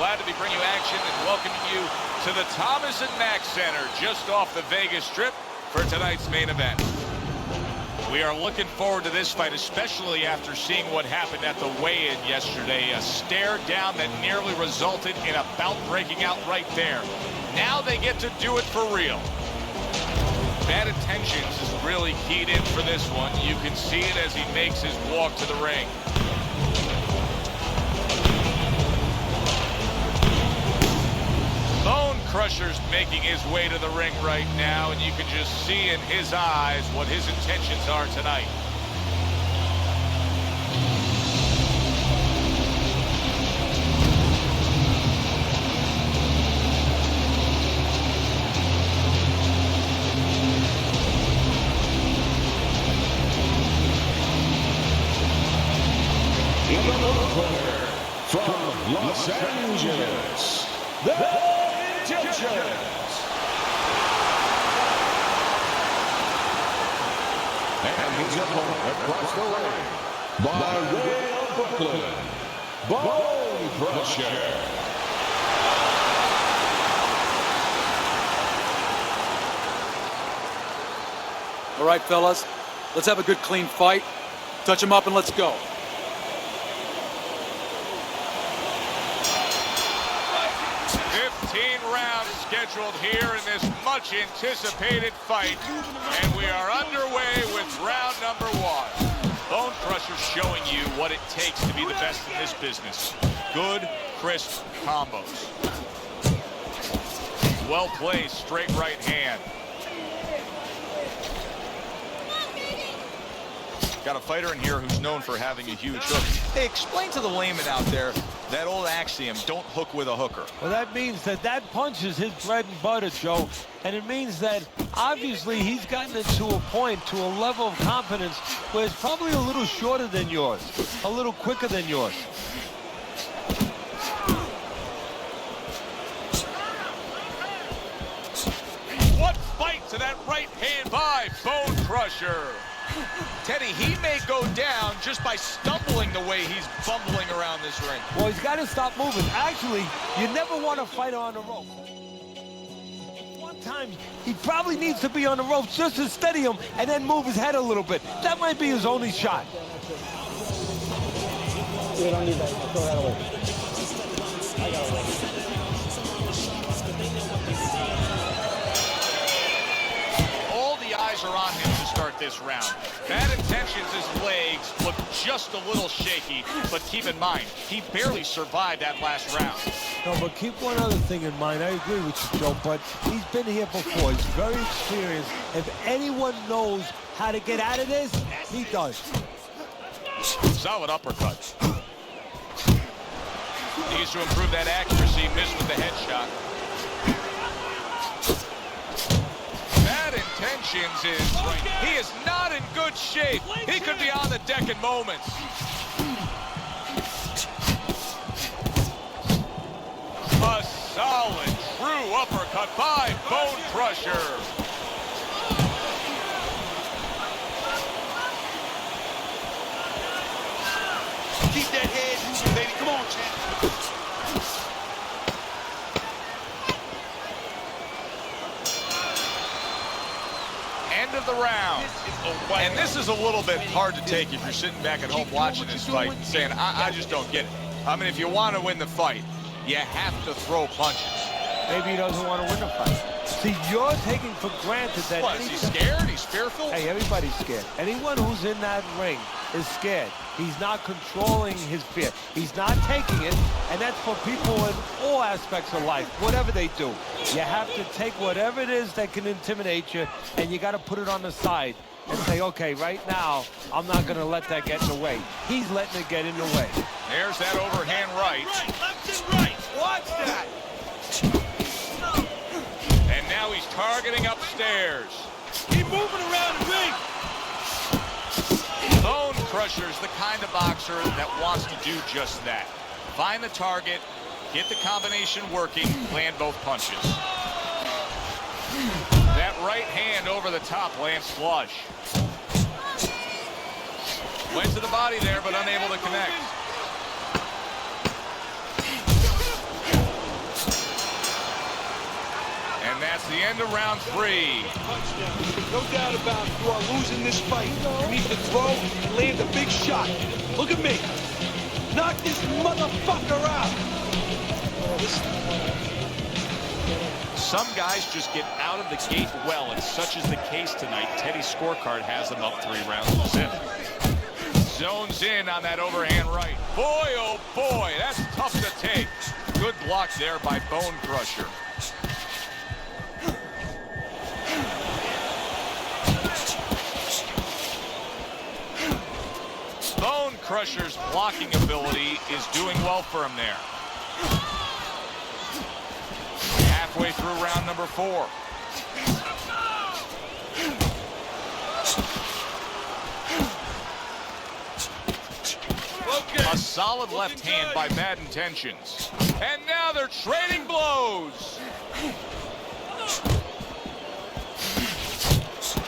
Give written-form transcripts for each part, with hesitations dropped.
Glad to be bringing you action and welcoming you to the Thomas & Mack Center just off the Vegas Strip for tonight's main event. We are looking forward to this fight, especially after seeing what happened at the weigh-in yesterday. A stare down that nearly resulted in a bout breaking out right there. Now they get to do it for real. Bad Intentions is really keyed in for this one. You can see it as he makes his walk to the ring. Bone Crusher's making his way to the ring right now, and you can just see in his eyes what his intentions are tonight. From Los Angeles, The Intentions. And his opponent across the ring, by way of Brooklyn, Bone Crusher. All right, fellas, let's have a good, clean fight. Touch him up and let's go. Scheduled here in this much anticipated fight, and we are underway with round number one. Bone Crusher showing you what it takes to be the best in this business. Good, crisp combos. Well placed, straight right hand. Got a fighter in here who's known for having a huge hook. Hey, explain to the layman out there that old axiom, don't hook with a hooker. Well, that means that punch is his bread and butter, Joe. And it means that obviously he's gotten it to a point, to a level of competence where it's probably a little shorter than yours, a little quicker than yours. What fight to that right hand by Bone Crusher. Teddy, he may go down just by stumbling the way he's bumbling around this ring. Well, he's got to stop moving. Actually, you never want a fighter on the rope. One time, he probably needs to be on the ropes just to steady him and then move his head a little bit. That might be his only shot. You don't need that. Throw that away. I got it. All the eyes are on him to start this round. Bad Intentions, his legs look just a little shaky, but keep in mind, he barely survived that last round. No, but keep one other thing in mind. I agree with you, Joe, but he's been here before. He's very experienced. If anyone knows how to get out of this, he does. Solid uppercut. Needs to improve that accuracy. Missed with the headshot. Bad Intentions he is not in good shape. He could be on the deck in moments. A solid, true uppercut by Bone Crusher. Keep that head moving, baby. Come on, champ. End of the round. And this is a little bit hard to take if you're sitting back at home watching this fight and saying, I just don't get it. I mean, if you want to win the fight, you have to throw punches. Maybe he doesn't want to win the fight. See, you're taking for granted that... What, is he scared? He's fearful? Hey, everybody's scared. Anyone who's in that ring is scared. He's not controlling his fear. He's not taking it, and that's for people in all aspects of life, whatever they do. You have to take whatever it is that can intimidate you, and you got to put it on the side and say, okay, right now, I'm not going to let that get in the way. He's letting it get in the way. There's that overhand right. Left and right. Watch that. And now he's targeting upstairs. Keep moving around the ring. Bone Crusher's the kind of boxer that wants to do just that. Find the target, get the combination working, land both punches. That right hand over the top lands flush. Went to the body there, but unable to connect. end of round 3. No doubt about it. You are losing this fight. You need to throw and land a big shot. Look at me. Knock this motherfucker out. Some guys just get out of the gate well, and such is the case tonight. Teddy's scorecard has them up 3 rounds to 0. Zones in on that overhand right. Boy, oh boy, that's tough to take. Good block there by Bone Crusher. Bone Crusher's blocking ability is doing well for him there. Halfway through round number 4. A solid left hand by Bad Intentions. And now they're trading blows.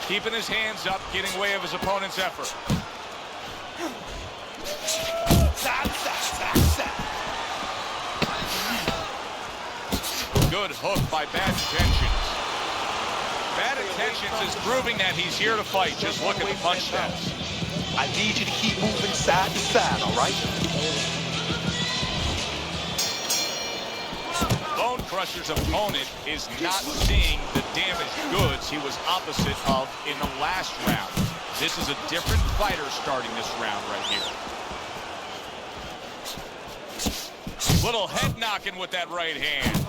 Keeping his hands up, getting way of his opponent's effort. Good hook by Bad Intentions. Bad Intentions is proving that he's here to fight. Just look at the punch stats. I need you to keep moving side to side, all right? Bone Crusher's opponent is not seeing the damaged goods he was opposite of in the last round. This is a different fighter starting this round right here. Little head knocking with that right hand.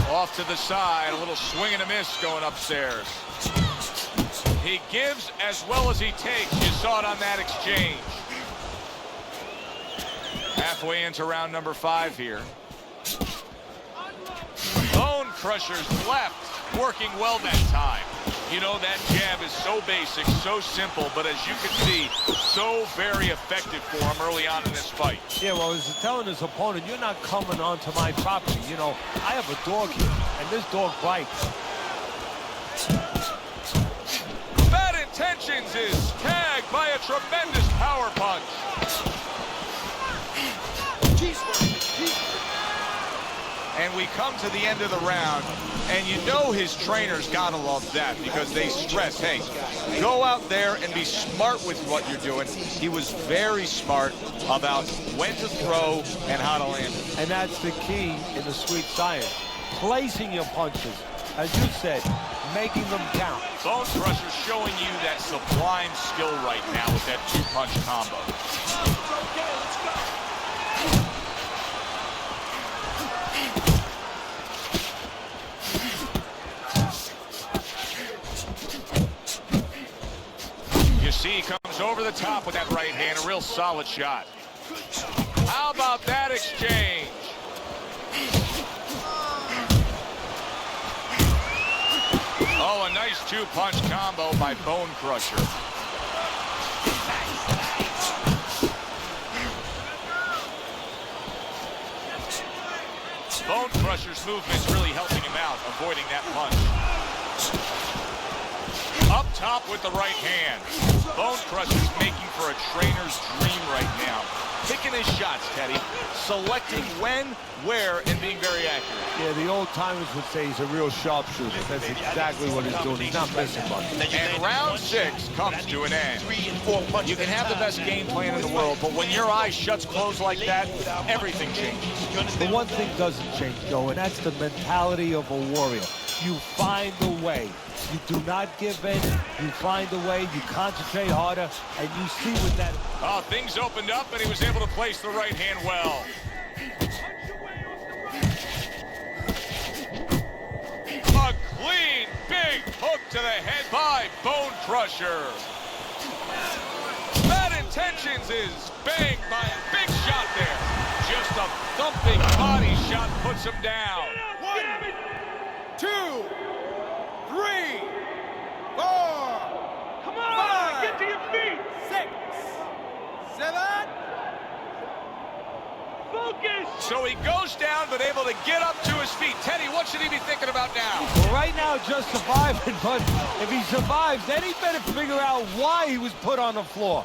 Off to the side, a little swing and a miss going upstairs. He gives as well as he takes. You saw it on that exchange. Halfway into round number 5 here. Bone Crusher's left working well that time. You know, that jab is so basic, so simple, but as you can see, so very effective for him early on in this fight. Yeah, well, he's telling his opponent, you're not coming onto my property. You know, I have a dog here, and this dog bites. Bad Intentions is tagged by a tremendous power punch. And we come to the end of the round, and you know his trainers gotta love that because they stress, hey, go out there and be smart with what you're doing. He was very smart about when to throw and how to land it. And that's the key in the sweet science. Placing your punches, as you said, making them count. Bone Crusher showing you that sublime skill right now with that 2-punch combo. You see, he comes over the top with that right hand, a real solid shot. How about that exchange? Oh, a nice 2-punch combo by Bone Crusher. Bone Crusher's movement's really helping him out, avoiding that punch. Up top with the right hand. Bone Crusher's making for a trainer's dream right now. Picking his shots, Teddy. Selecting when, where, and being very accurate. Yeah, the old timers would say he's a real sharpshooter. That's exactly what he's doing. He's not missing much. And round 6 comes to an end. You can have the best game plan in the world, but when your eye shuts closed like that, everything changes. The one thing doesn't change, though, and that's the mentality of a warrior. You find a way. You do not give in. You find a way. You concentrate harder, and you see what that... Oh, things opened up, and he was able to place the right hand well. A clean, big hook to the head by Bone Crusher. Bad Intentions is banged by a big shot there. Just a thumping body shot puts him down. 1, 2, 3, 4. Come on, 5, get to your feet. 6, 7. Focus. So he goes down, but able to get up to his feet. Teddy, what should he be thinking about now? Well, right now, just surviving, but if he survives, then he better figure out why he was put on the floor.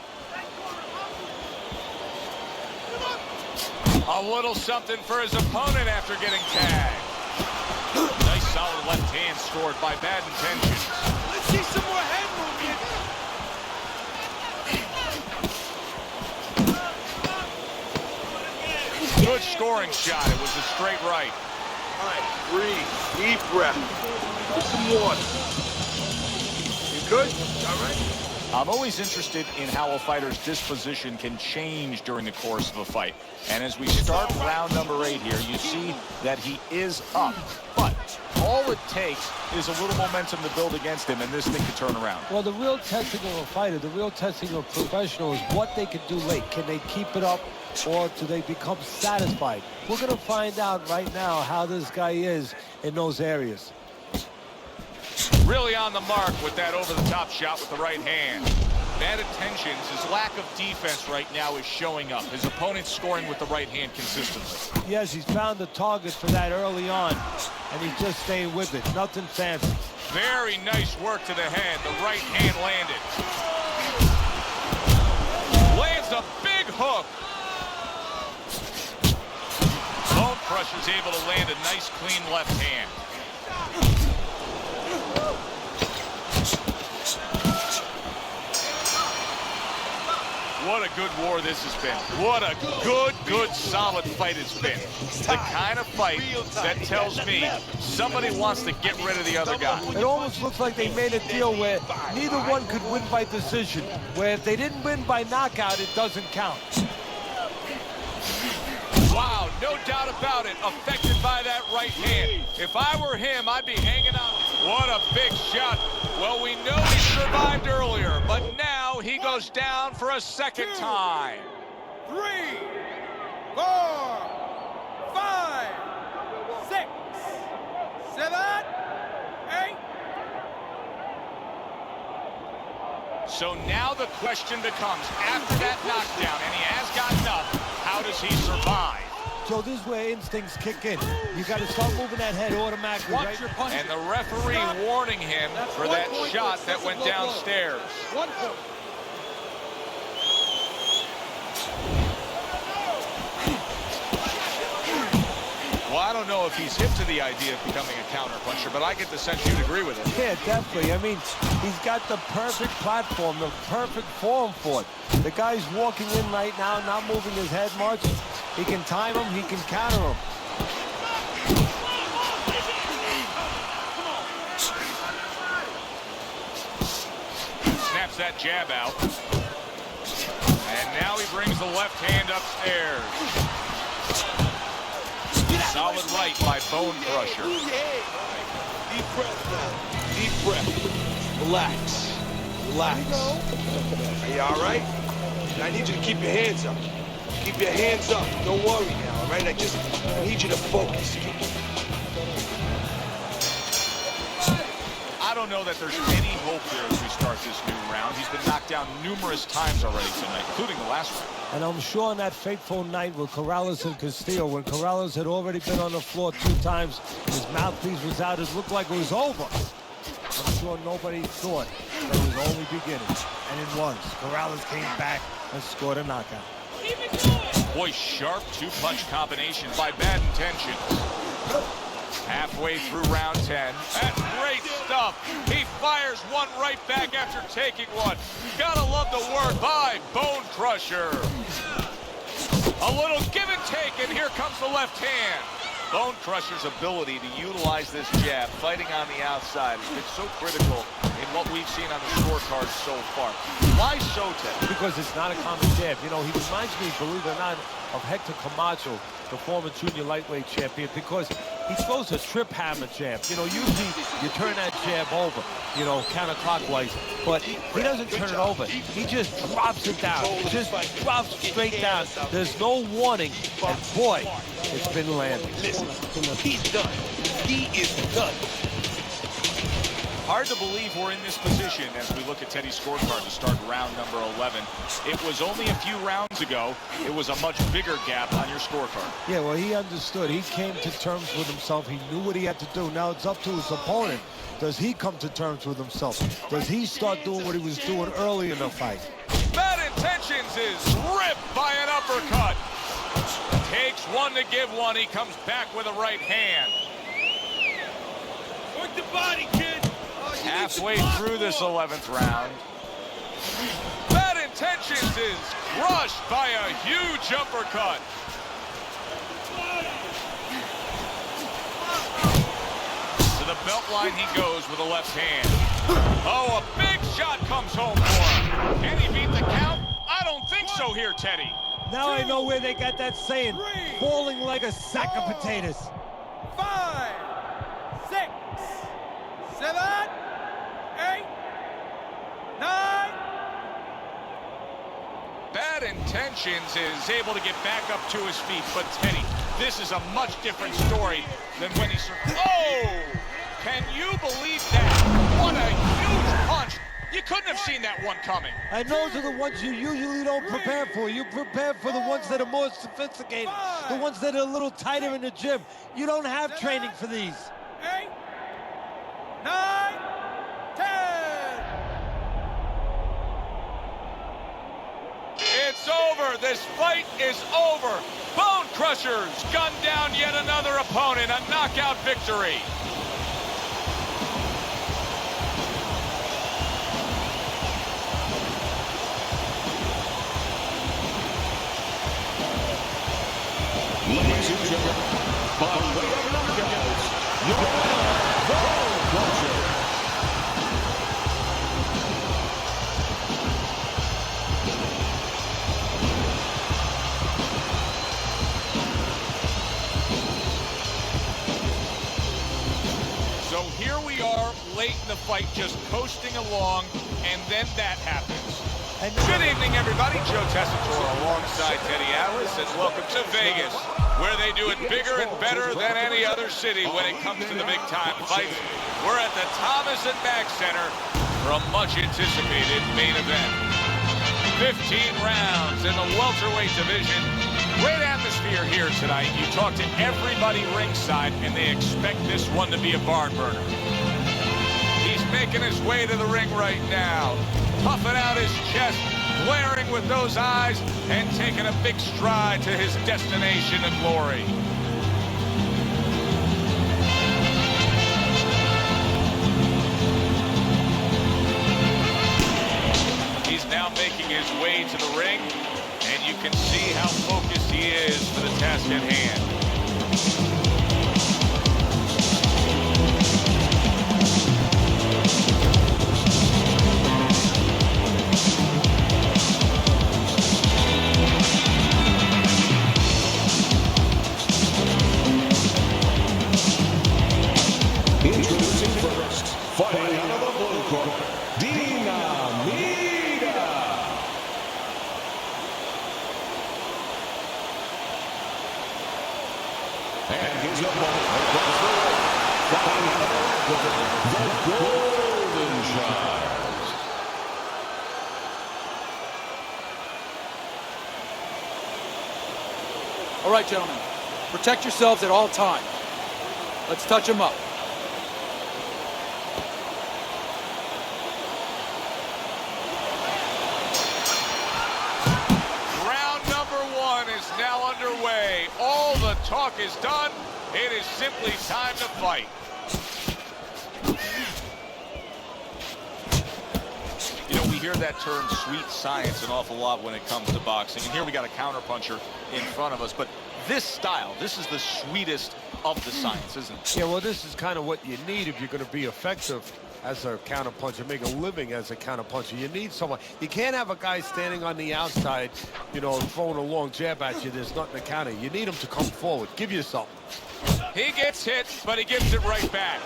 A little something for his opponent after getting tagged. Nice Solid left hand scored by Bad Intentions. Let's see some more head movement. Good scoring shot. It was a straight right. All right, breathe. Deep breath. Get some water. You good? All right? I'm always interested in how a fighter's disposition can change during the course of a fight. And as we start round number 8 here, you see that he is up. But all it takes is a little momentum to build against him, and this thing could turn around. Well, the real testing of a fighter, the real testing of a professional is what they can do late. Can they keep it up, or do they become satisfied? We're going to find out right now how this guy is in those areas. Really on the mark with that over-the-top shot with the right hand. Bad Intentions, his lack of defense right now is showing up. His opponent's scoring with the right hand consistently. Yes, he's found the target for that early on, and he's just staying with it. Nothing fancy. Very nice work to the head. The right hand landed. Lands a big hook. Bone Crusher's able to land a nice, clean left hand. What a good war this has been. What a good, solid fight it's been. The kind of fight that tells me somebody wants to get rid of the other guy. It almost looks like they made a deal where neither one could win by decision, where if they didn't win by knockout, it doesn't count. Wow, no doubt about it. Affected by that right hand. If I were him, I'd be hanging on. What a big shot. Well, we know he survived earlier, but now he goes down for a second time. 3, 4, 5, 6, 7, 8. So now the question becomes, after that knockdown, and he has gotten up, how does he survive? So this is where instincts kick in. You got to start moving that head automatically, right? Watch your punch. And the referee warning him for that shot that went downstairs. 1 point. Well, I don't know if he's hip to the idea of becoming a counterpuncher, but I get the sense you'd agree with it. Yeah, definitely. I mean, he's got the perfect platform, the perfect form for it. The guy's walking in right now, not moving his head much. He can time him, he can counter him. Snaps that jab out. And now he brings the left hand upstairs. Solid right by Bone Crusher. Deep breath now. Deep breath. Relax. Relax. Are you all right? I need you to keep your hands up. Keep your hands up. Don't worry now, all right? I need you to focus. I don't know that there's any hope here as we start this new round. He's been knocked down numerous times already tonight, including the last round. And I'm sure on that fateful night with Corrales and Castillo, when Corrales had already been on the floor 2 times, his mouthpiece was out, it looked like it was over. I'm sure nobody thought that it was only beginning. And it was. Corrales came back and scored a knockout. Boy, sharp 2-punch combination by Bad Intentions. Halfway through round 10. That's great stuff. He fires one right back after taking one. Gotta love the work by Bone Crusher. A little give and take, and here comes the left hand. Bone Crusher's ability to utilize this jab, fighting on the outside, has been so critical in what we've seen on the scorecard so far. Why so, Ted? Because it's not a common jab. You know, he reminds me, believe it or not, of Hector Camacho, the former junior lightweight champion, because he throws a trip hammer jab. You know, usually you turn that jab over, you know, counterclockwise, but he doesn't turn it over. He just drops it down. Just drops straight down. There's no warning, and boy, it's been landing. Listen, he's done. He is done. Hard to believe we're in this position as we look at Teddy's scorecard to start round number 11. It was only a few rounds ago. It was a much bigger gap on your scorecard. Yeah, well, he understood. He came to terms with himself. He knew what he had to do. Now it's up to his opponent. Does he come to terms with himself? Does he start doing what he was doing early in the fight? Bad Intentions is ripped by an uppercut. Takes one to give one. He comes back with a right hand. Work the body, kid. Halfway through this 11th round. Bad Intentions is crushed by a huge uppercut. To the belt line he goes with a left hand. Oh, a big shot comes home for him. Can he beat the count? I don't think so here, Teddy. Now I know where they got that saying, falling like a sack of potatoes. 5, 6, 7, 8, 9. Bad Intentions is able to get back up to his feet, but Teddy, this is a much different story than when he... Oh! Can you believe that? What a huge punch! You couldn't have seen that one coming. And those are the ones you usually don't prepare for. You prepare for the ones that are more sophisticated, the ones that are a little tighter in the gym. You don't have training for these. 8, 9, 10. It's over. This fight is over. Bone Crushers gun down yet another opponent. A knockout victory. Ladies and gentlemen, by way of knockouts, your Bone Crusher. So here we are, late in the fight, just coasting along, and then that happens. Good evening, everybody. Joe Tessitore alongside Teddy Atlas, and welcome to Vegas, where they do it bigger and better than any other city when it comes to the big-time fights. We're at the Thomas & Mack Center for a much-anticipated main event. 15 rounds in the welterweight division. Great atmosphere here tonight. You talk to everybody ringside, and they expect this one to be a barn burner. He's making his way to the ring right now, puffing out his chest, glaring with those eyes, and taking a big stride to his destination of glory. He's now making his way to the ring, and you can see how focused he is for the task at hand. Introducing first, fighting out of the blue corner, Dinamita. And his opponent across the ring, fighting out of the red corner, the Golden Child. All right, gentlemen. Protect yourselves at all times. Let's touch them up. Round number one is now underway. All the talk is done. It is simply time to fight. You know, we hear that term sweet science an awful lot when it comes to boxing. And here we got a counterpuncher in front of us. But this style, this is the sweetest of the science, isn't it? Yeah, well, this is kind of what you need if you're going to be effective as a counterpuncher, make a living as a counterpuncher. You need someone. You can't have a guy standing on the outside, you know, throwing a long jab at you. There's nothing to counter. You need him to come forward. Give you something. He gets hit, but he gives it right back.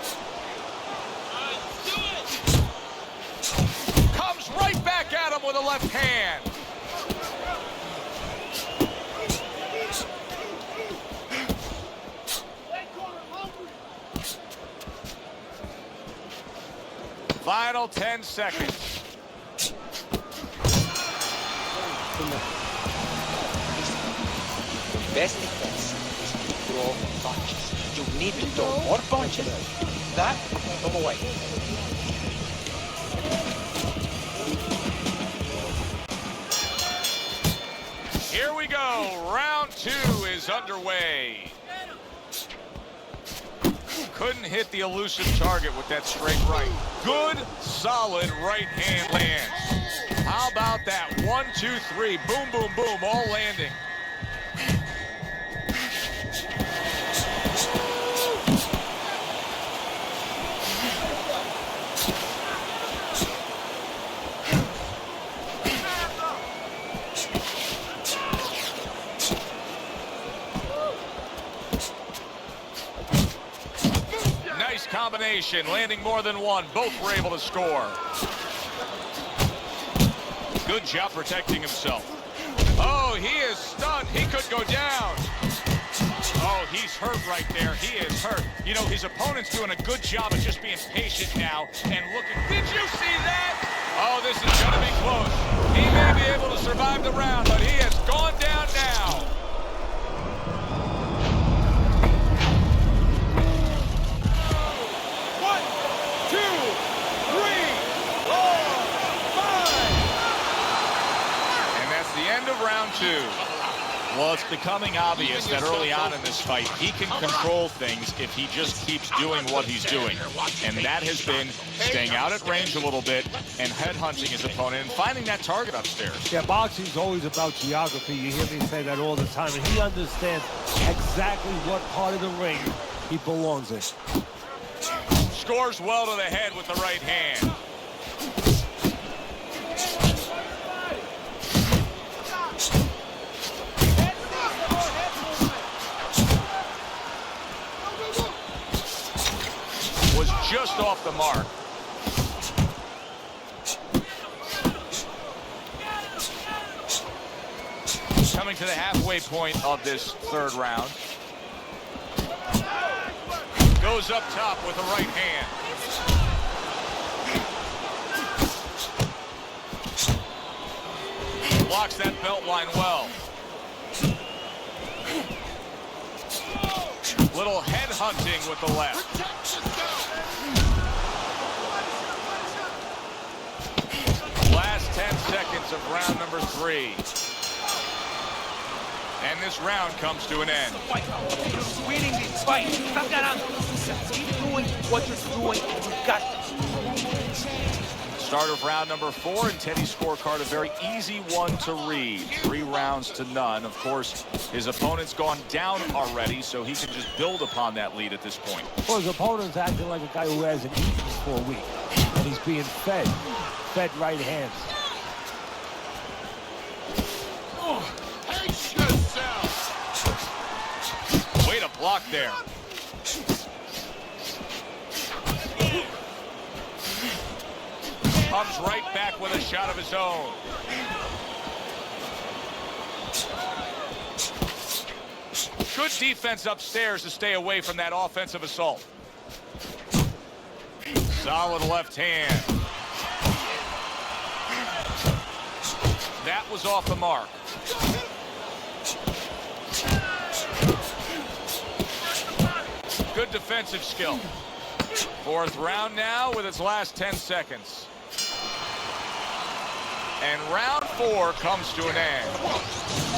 Comes right back at him with a left hand. Final 10 seconds. Best defense is to throw punches. You need to throw more punches. That, come away. Here we go. Round two is underway. couldn't hit the elusive target with that straight right. Good, solid right hand lands. How about that? 1, 2, 3. Boom, boom, boom, all landing. Nice combination, landing more than one. Both were able to score. Good job protecting himself. Oh, he is stunned. He could go down. Oh, he's hurt right there. He is hurt. You know, his opponent's doing a good job of just being patient now and looking. Did you see that? Oh, this is going to be close. He may be able to survive the round, but he has gone down now. Round 2. Well, it's becoming obvious that early on in this fight, he can control things if he just keeps doing what he's doing. And that has been staying out at range a little bit and headhunting his opponent and finding that target upstairs. Yeah, boxing's always about geography. You hear me say that all the time. And he understands exactly what part of the ring he belongs in. Scores well to the head with the right hand. Was just off the mark. Coming to the halfway point of this third round. Goes up top with the right hand. Blocks that belt line well. Little head hunting with the left. Last 10 seconds of round number 3. And this round comes to an end. Winning this fight. Keep doing what you're doing. You got this. Start of round number 4, and Teddy's scorecard a very easy one to read. 3 rounds to none. Of course, his opponent's gone down already, so he can just build upon that lead at this point. Well, his opponent's acting like a guy who hasn't eaten for a week, and he's being fed right hands. Way to block there. Comes right back with a shot of his own. Good defense upstairs to stay away from that offensive assault. Solid left hand. That was off the mark. Good defensive skill. 4th round now with its last 10 seconds. And round 4 comes to an end.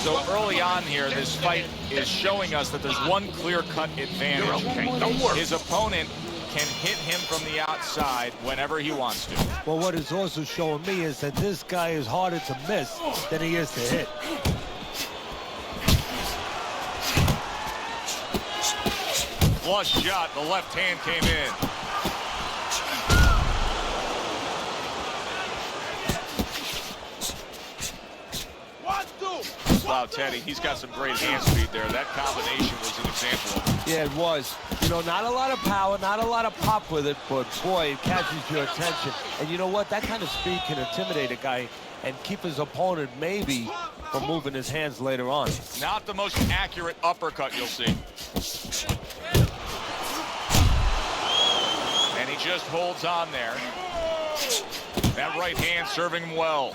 So early on here, this fight is showing us that there's one clear-cut advantage. His opponent can hit him from the outside whenever he wants to. Well, what it's also showing me is that this guy is harder to miss than he is to hit. Flush shot, the left hand came in. Wow, Teddy, he's got some great hand speed there. That combination was an example of it. Yeah, it was. You know, not a lot of power, not a lot of pop with it, but boy, it catches your attention. And you know what? That kind of speed can intimidate a guy and keep his opponent maybe from moving his hands later on. Not the most accurate uppercut you'll see. And he just holds on there. That right hand serving him well.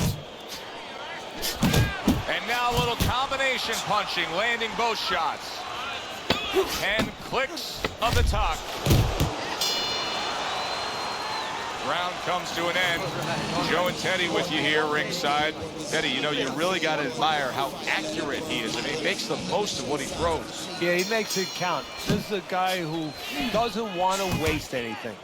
And now a little combination punching, landing both shots. 10 clicks of the tuck. Round comes to an end. Joe and Teddy with you here ringside. Teddy, you know, you really got to admire how accurate he is. I mean, he makes the most of what he throws. Yeah, he makes it count. This is a guy who doesn't want to waste anything.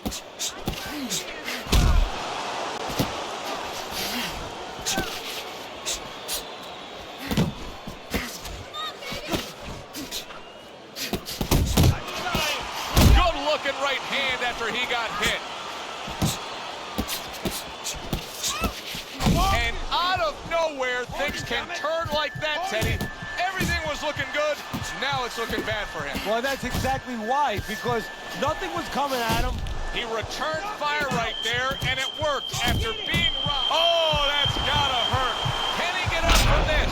Good looking right hand after he got hit. And out of nowhere, things can turn like that, Teddy. Everything was looking good. Now it's looking bad for him. Well, that's exactly why, because nothing was coming at him. He returned fire right there, and it worked after being robbed. Oh, that's gotta hurt. Can he get up from this?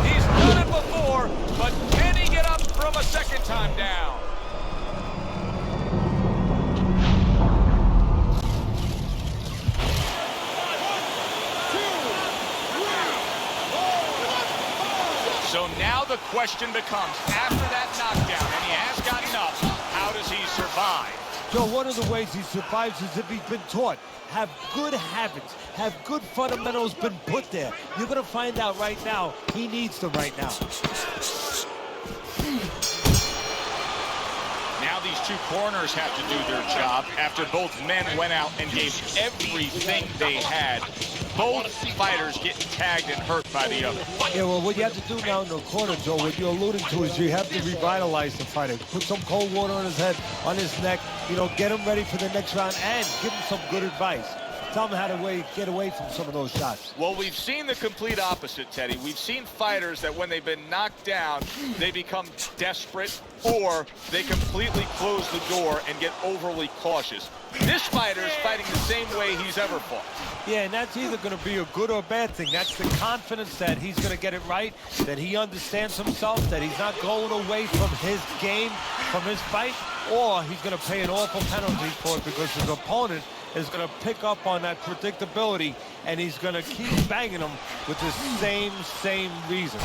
He's done it before, but can he get up from a second time down? So now the question becomes, after that knockdown, and he has gotten up, how does he survive? Joe, one of the ways he survives is if he's been taught. Have good habits, have good fundamentals been put there. You're going to find out right now, he needs them right now. Now these two corners have to do their job after both men went out and gave everything they had. Both fighters getting tagged and hurt by the other. Yeah, well, what you have to do now in the corner, Joe, what you're alluding to is you have to revitalize the fighter. Put some cold water on his head, on his neck, you know, get him ready for the next round and give him some good advice. Tell him how to get away from some of those shots. Well, we've seen the complete opposite, Teddy. We've seen fighters that when they've been knocked down, they become desperate or they completely close the door and get overly cautious. This fighter is fighting the same way he's ever fought. Yeah, and that's either going to be a good or bad thing. That's the confidence that he's going to get it right, that he understands himself, that he's not going away from his game, from his fight, or he's going to pay an awful penalty for it because his opponent is going to pick up on that predictability, and he's going to keep banging him with the same reason.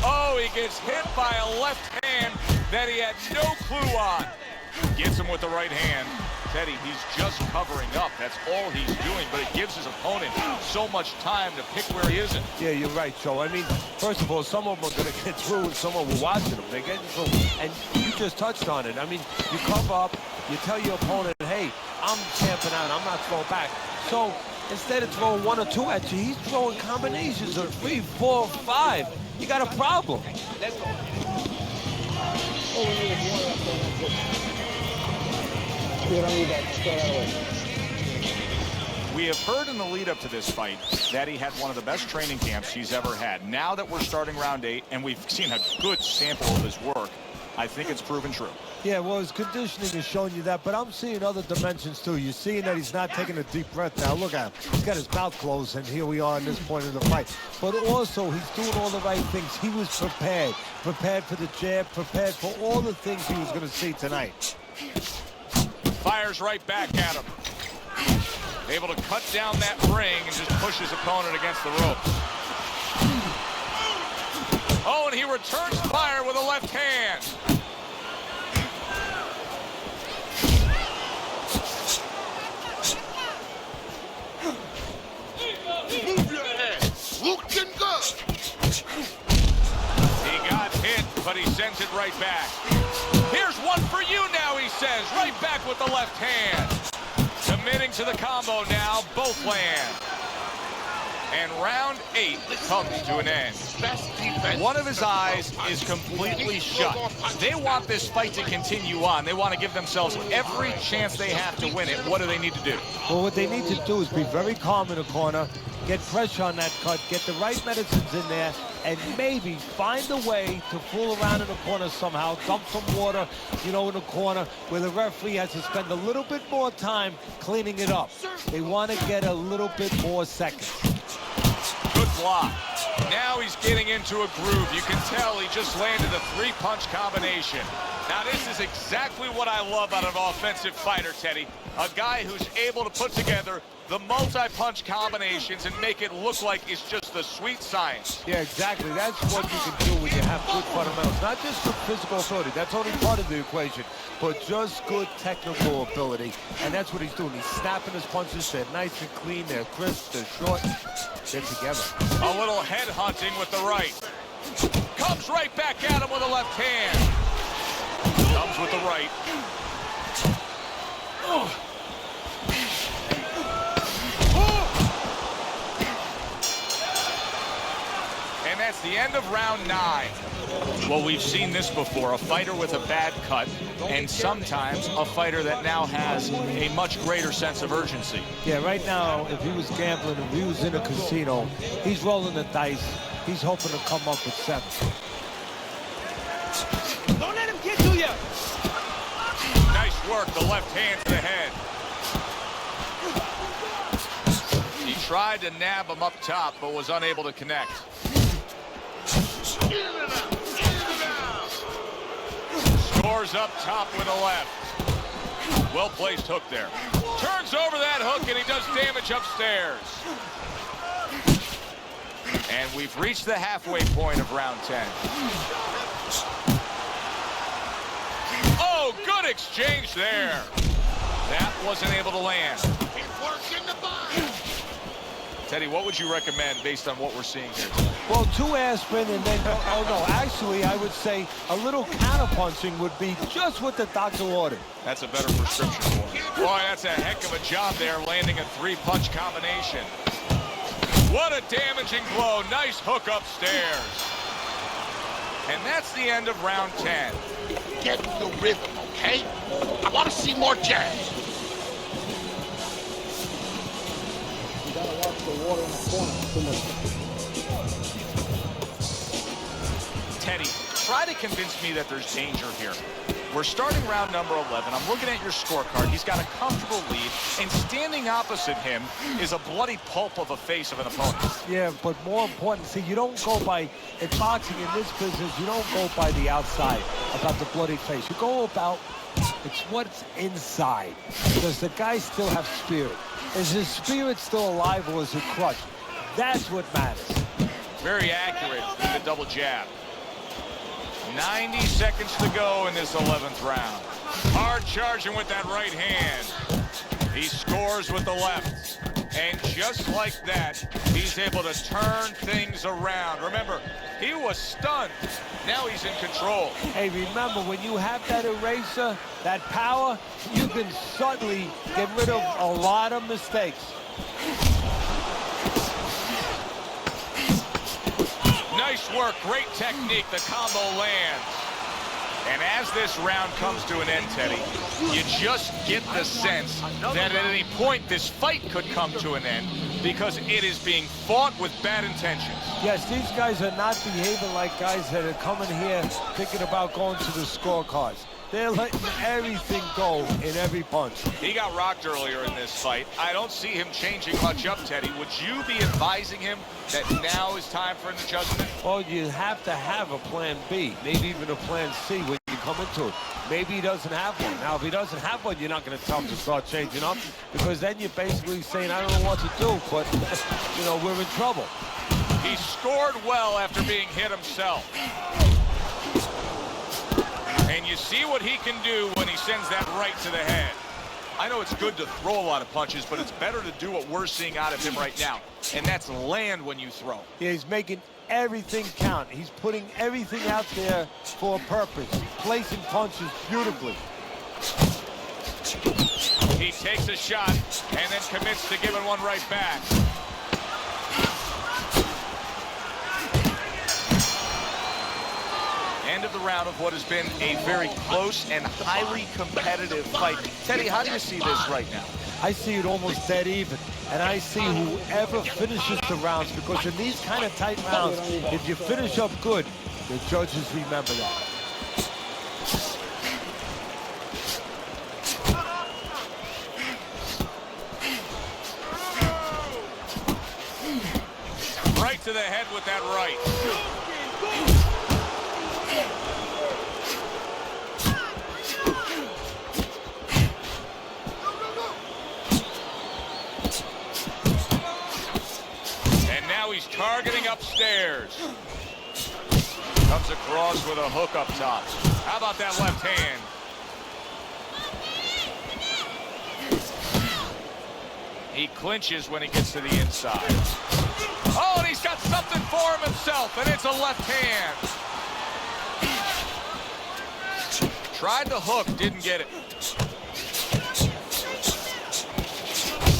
Oh, he gets hit by a left hand that he had no clue on. Gets him with the right hand. Teddy, he's just covering up. That's all he's doing, but it gives his opponent so much time to pick where he isn't. Yeah, you're right, Joe. I mean, first of all, some of them are going to get through and some of them are watching them. They're getting through. And you just touched on it. I mean, you cover up, you tell your opponent, hey, I'm camping out, I'm not throwing back. So instead of throwing one or two at you, he's throwing combinations of 3, 4, 5. You got a problem. Let's go. We have heard in the lead up to this fight that he had one of the best training camps he's ever had. Now that we're starting round 8 and we've seen a good sample of his work, I think it's proven true. Yeah, well, his conditioning is showing you that, but I'm seeing other dimensions too. You're seeing that he's not taking a deep breath now. Look at him. He's got his mouth closed, and here we are in this point of the fight. But also, he's doing all the right things. He was prepared. Prepared for the jab, prepared for all the things he was going to see tonight. Fires right back at him. Able to cut down that ring and just push his opponent against the ropes. Oh, and he returns fire with a left hand. Move your head. Looking good. He got hit, but he sends it right back. Here's one for you now, he says. Right back with the left hand. Committing to the combo now, both land. And round 8 comes to an end. One of his eyes is completely shut. They want this fight to continue on. They want to give themselves every chance they have to win it. What do they need to do? Well, what they need to do is be very calm in the corner, get pressure on that cut, get the right medicines in there, and maybe find a way to fool around in the corner somehow, dump some water, you know, in the corner where the referee has to spend a little bit more time cleaning it up. They want to get a little bit more seconds. Good block. Now he's getting into a groove. You can tell he just landed a 3-punch combination. Now, this is exactly what I love out of an offensive fighter, Teddy. A guy who's able to put together the multi-punch combinations and make it look like it's just the sweet science. Yeah, exactly. That's what you can do when you have good fundamentals. Not just good physical authority. That's only part of the equation. But just good technical ability. And that's what he's doing. He's snapping his punches. They're nice and clean. They're crisp. They're short. They're together. A little head hunting with the right. Comes right back at him with a left hand. Comes with the right. And that's the end of round 9. Well, we've seen this before, a fighter with a bad cut, and sometimes a fighter that now has a much greater sense of urgency. Yeah, right now, if he was gambling, if he was in a casino, he's rolling the dice. He's hoping to come up with 7. Don't let him get to you. Nice work, the left hand to the head. He tried to nab him up top, but was unable to connect. Scores up top with a left. Well-placed hook there. Turns over that hook, and he does damage upstairs. And we've reached the halfway point of round 10. Oh, good exchange there. That wasn't able to land. Teddy, what would you recommend based on what we're seeing here? Well, 2 aspirin and then, oh no, actually I would say a little counterpunching would be just what the doctor ordered. That's a better prescription for him. Boy, that's a heck of a job there, landing a 3-punch combination. What a damaging blow. Nice hook upstairs. And that's the end of round 10. Get the rhythm, okay? I want to see more jabs. You gotta watch the water in the corner. Too much. Teddy, try to convince me that there's danger here. We're starting round number 11. I'm looking at your scorecard. He's got a comfortable lead, and standing opposite him is a bloody pulp of a face of an opponent. Yeah, but more important, see, you don't go by, in boxing, in this business, you don't go by the outside about the bloody face. You go about, it's what's inside. Does the guy still have spirit? Is his spirit still alive, or is it crushed? That's what matters. Very accurate with the double jab. 90 seconds to go in this 11th round. Hard charging with that right hand. He scores with the left. And just like that, he's able to turn things around. Remember, he was stunned. Now he's in control. Hey, remember, when you have that eraser, that power, you can suddenly get rid of a lot of mistakes. Nice work, great technique, the combo lands. And as this round comes to an end, Teddy, you just get the sense that at any point this fight could come to an end because it is being fought with bad intentions. Yes, these guys are not behaving like guys that are coming here thinking about going to the scorecards. They're letting everything go in every punch. He got rocked earlier in this fight. I don't see him changing much up, Teddy. Would you be advising him that now is time for an adjustment? Well, you have to have a plan B, maybe even a plan C when you come into it. Maybe he doesn't have one. Now, if he doesn't have one, you're not going to tell him to start changing up because then you're basically saying, I don't know what to do, but, you know, we're in trouble. He scored well after being hit himself. And you see what he can do when he sends that right to the head. I know it's good to throw a lot of punches, but it's better to do what we're seeing out of him right now, and that's land when you throw. Yeah, he's making everything count. He's putting everything out there for a purpose. He's placing punches beautifully. He takes a shot and then commits to giving one right back. End of the round of what has been a very close and highly competitive fight. Teddy, how do you see this right now? I see it almost dead even, and I see whoever finishes the rounds, because in these kind of tight rounds, if you finish up good, the judges remember that. Right to the head with that right. targeting upstairs. Comes across with a hook up top. How about that left hand? He clinches when he gets to the inside. Oh, and he's got something for him himself, and it's a left hand. Tried the hook, didn't get it.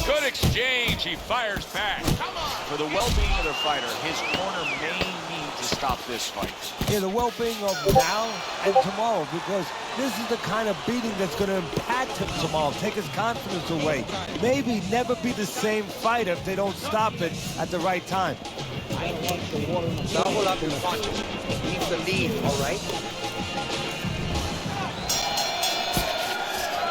Good exchange, he fires back. For the well-being of the fighter, his corner may need to stop this fight. Yeah, the well-being of now and tomorrow, because this is the kind of beating that's going to impact him tomorrow, take his confidence away. Maybe never be the same fighter if they don't stop it at the right time. Double up your punches. Leave the lead, all right?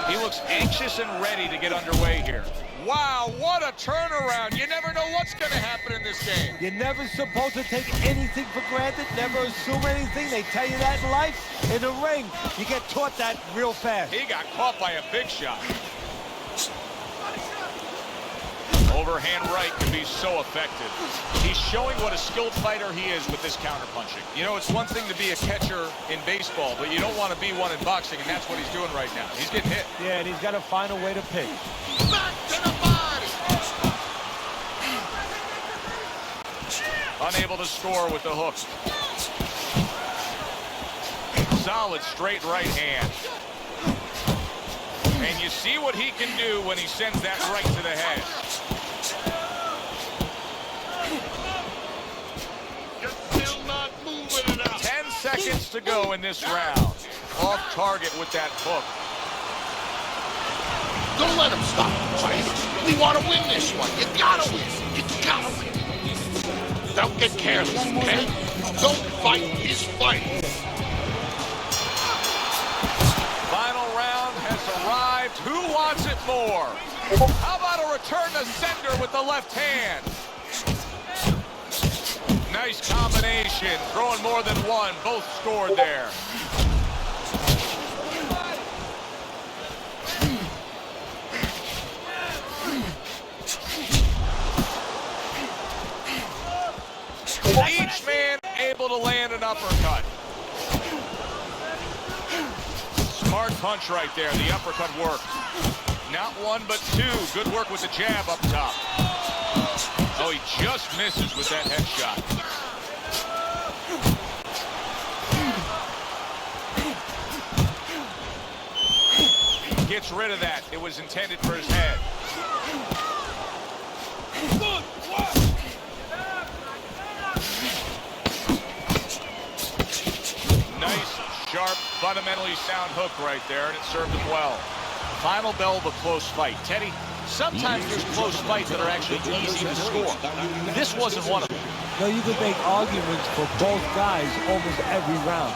He looks anxious and ready to get underway here. Wow, what a turnaround. You never know what's going to happen in this game. You're never supposed to take anything for granted, never assume anything. They tell you that in life. In the ring, you get taught that real fast. He got caught by a big shot. Overhand right can be so effective. He's showing what a skilled fighter he is with this counterpunching. You know, it's one thing to be a catcher in baseball, but you don't want to be one in boxing, and that's what he's doing right now. He's getting hit. Yeah, and he's got to find a way to pitch. Back to the body. Unable to score with the hook. Solid straight right hand. And you see what he can do when he sends that right to the head. You're still not moving enough. 10 seconds to go in this round. Off target with that hook. Don't let him stop the fight. We want to win this one. You gotta win. You gotta win. Don't get careless, okay? Don't fight his fight. Final round has arrived. Who wants it more? How about a return to sender with the left hand? Nice combination. Throwing more than one. Both scored there. Each man able to land an uppercut. Smart punch right there. The uppercut worked. Not one, but two. Good work with the jab up top. Oh, he just misses with that headshot. Gets rid of that. It was intended for his head. Nice, sharp, fundamentally sound hook right there, and it served him well. Final bell of a close fight. Teddy, sometimes there's close fights that are actually easy to score. This wasn't one of them. No, you could make arguments for both guys almost every round.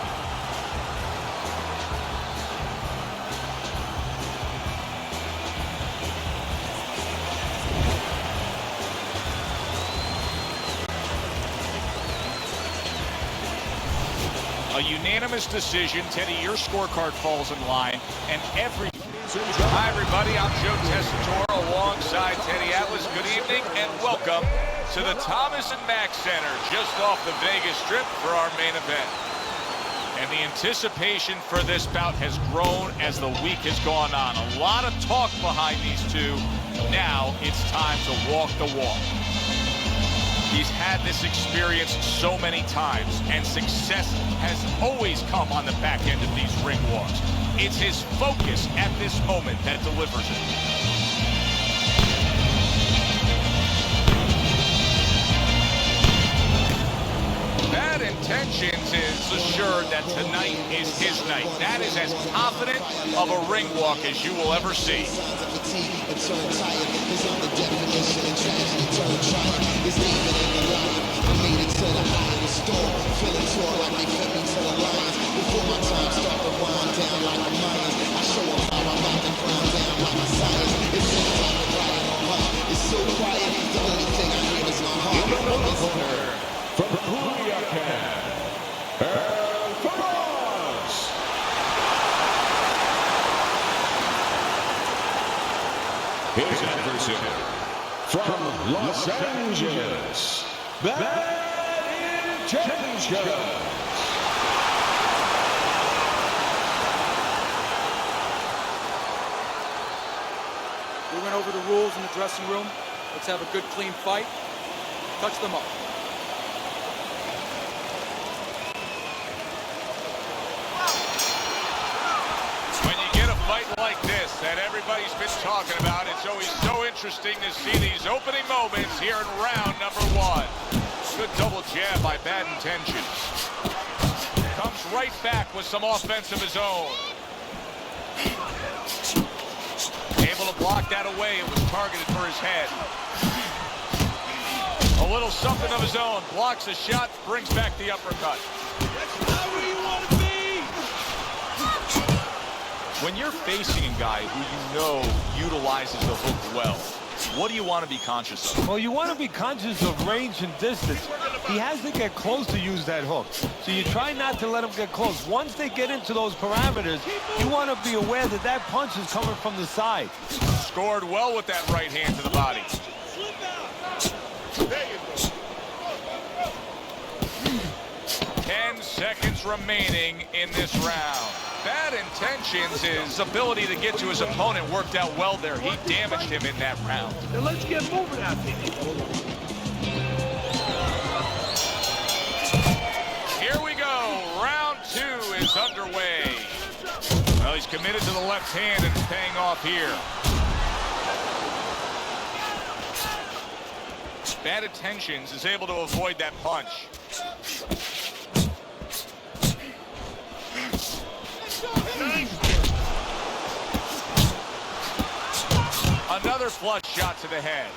A unanimous decision. Teddy, your scorecard falls in line, and every... Hi, everybody. I'm Joe Tessitore alongside Teddy Atlas. Good evening, and welcome to the Thomas & Mack Center, just off the Vegas Strip for our main event. And the anticipation for this bout has grown as the week has gone on. A lot of talk behind these two. Now it's time to walk the walk. He's had this experience so many times, and success has always come on the back end of these ring walks. It's his focus at this moment that delivers it. Bad Intentions is assured that tonight is his night. That is as confident of a ring walk as you will ever see. From Culiacan, El Faraz. His adversary from Los Angeles, Batting Championship. We went over the rules in the dressing room. Let's have a good, clean fight. Touch them up. When you get a fight like this that everybody's been talking about, it's always so interesting to see these opening moments here in round number 1. Good double jab by Bad Intentions. Comes right back with some offense of his own. Able to block that away. It was targeted for his head. A little something of his own. Blocks the shot, brings back the uppercut. That's not where you want to be. When you're facing a guy who you know utilizes the hook well, what do you want to be conscious of? Well, you want to be conscious of range and distance. He has to get close to use that hook. So you try not to let him get close. Once they get into those parameters, you want to be aware that that punch is coming from the side. Scored well with that right hand to the body. 10 seconds remaining in this round. Bad Intentions, his ability to get to his opponent worked out well there. He damaged him in that round. Now let's get moving out there. Here we go. Round 2 is underway. Well, he's committed to the left hand and it's paying off here. Bad Intentions is able to avoid that punch. Another flush shot to the head.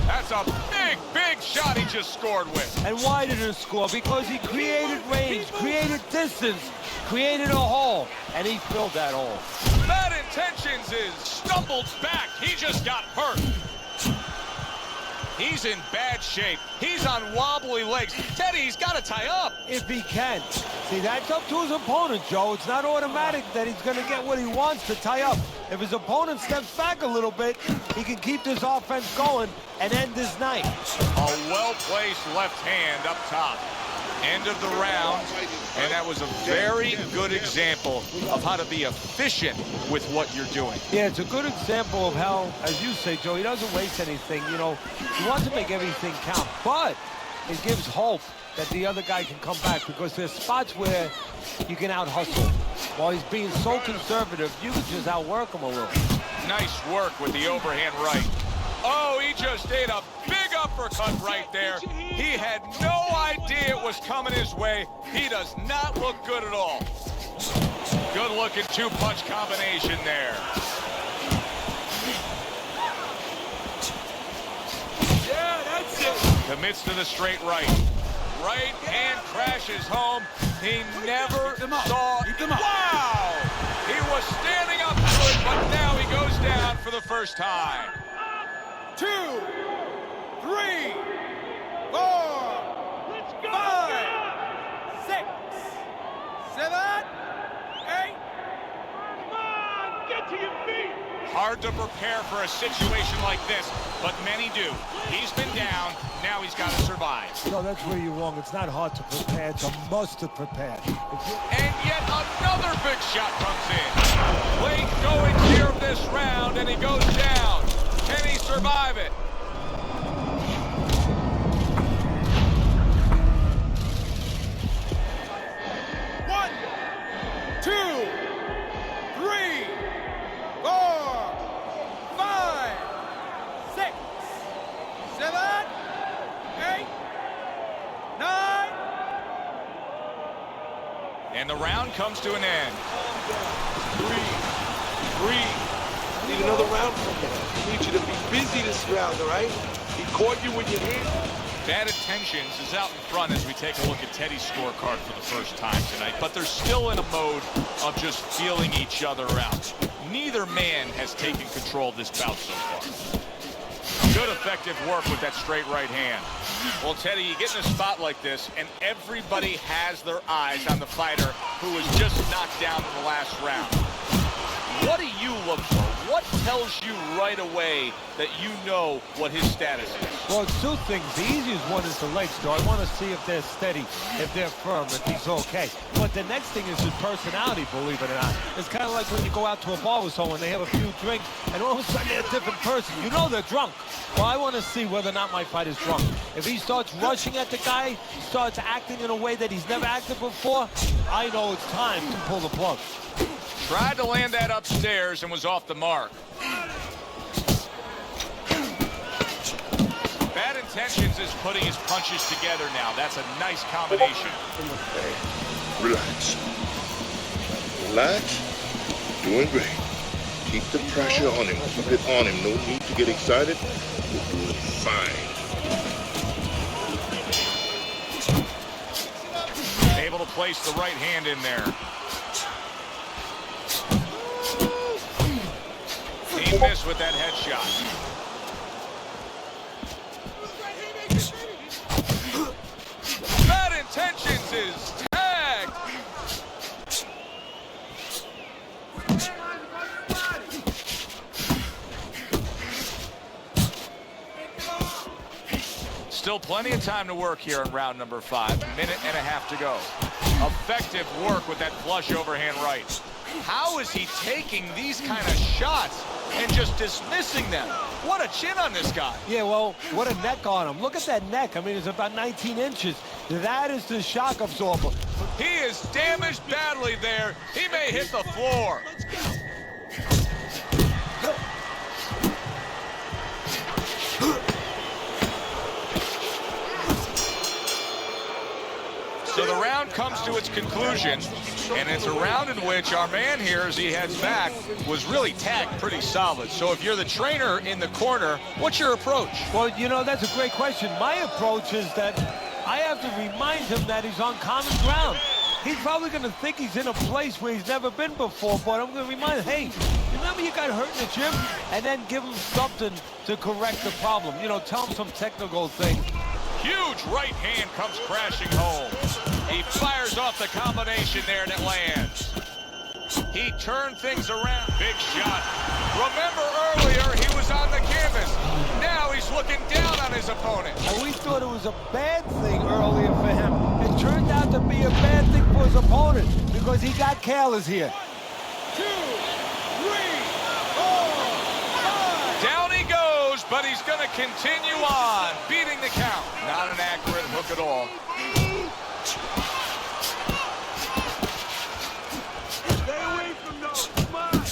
That's a big, big shot he just scored with. And why did he score? Because he created range, created distance, created a hole, and he filled that hole. Bad Intentions is stumbled back. He just got hurt. He's in bad shape. He's on wobbly legs. Teddy, he's got to tie up. If he can. See, that's up to his opponent, Joe. It's not automatic that he's going to get what he wants to tie up. If his opponent steps back a little bit, he can keep this offense going and end this night. A well-placed left hand up top. End of the round, and that was a very good example of how to be efficient with what you're doing. Yeah, it's a good example of how, as you say, Joe, he doesn't waste anything. You know, he wants to make everything count, but it gives hope that the other guy can come back because there's spots where you can out-hustle. While he's being so conservative, you can just outwork him a little. Nice work with the overhand right. Oh, he just ate a big uppercut right there. He had no idea it was coming his way. He does not look good at all. Good looking 2-punch combination there. Yeah, that's it. Commits to the straight right. Right hand crashes home. He never saw. Wow! He was standing up to it, but now he goes down for the first time. 2, 3, 4, 5, 6, 7, 8. Come on, get to your feet. Hard to prepare for a situation like this, but many do. He's been down, now he's got to survive. No, that's where you're wrong. It's not hard to prepare. It's a must to prepare. And yet another big shot comes in. Late going here of this round, and he goes down. Can he survive it? One, 2, 3, 4, 5, 6, 7, 8, 9. And the round comes to an end. Breathe. Need another round from you. I need you to be busy this round, all right? He caught you with your hand. Bad Intentions is out in front as we take a look at Teddy's scorecard for the first time tonight, but they're still in a mode of just feeling each other out. Neither man has taken control of this bout so far. Good effective work with that straight right hand. Well, Teddy, you get in a spot like this, and everybody has their eyes on the fighter who was just knocked down in the last round. What do you look for? What tells you right away that you know what his status is? Well, it's two things. The easiest one is the legs, though. I want to see if they're steady, if they're firm, if he's okay. But the next thing is his personality, believe it or not. It's kind of like when you go out to a bar with someone, they have a few drinks, and all of a sudden they're a different person. You know they're drunk. Well, I want to see whether or not my fighter's drunk. If he starts rushing at the guy, starts acting in a way that he's never acted before, I know it's time to pull the plug. Tried to land that upstairs and was off the mark. Bad Intentions is putting his punches together now. That's a nice combination. Hey, relax. Relax. Doing great. Keep the pressure on him. Keep it on him. No need to get excited. You're doing fine. Able to place the right hand in there. He missed with that headshot. Bad Intentions is tagged. Still plenty of time to work here in round number 5. Minute and a half to go. Effective work with that flush overhand right. How is he taking these kind of shots and just dismissing them? What a chin on this guy. Yeah, well, what a neck on him. Look at that neck. I mean, it's about 19 inches. That is the shock absorber. He is damaged badly there. He may hit the floor. So the round comes to its conclusion, and it's a round in which our man here, as he heads back, was really tagged pretty solid. So if you're the trainer in the corner, what's your approach? Well, you know, that's a great question. My approach is that I have to remind him that he's on common ground. He's probably going to think he's in a place where he's never been before, but I'm going to remind him, hey, remember you got hurt in the gym? And then give him something to correct the problem. You know, tell him some technical thing. Huge right hand comes crashing home. He fires off the combination there and it lands. He turned things around. Big shot. Remember earlier he was on the canvas. Now he's looking down on his opponent. And we thought it was a bad thing earlier for him. It turned out to be a bad thing for his opponent because he got careless here. 2, 3, 4, 5. Down he goes, but he's going to continue on, beating the count. Not an accurate hook at all. Stay away from those. Come on.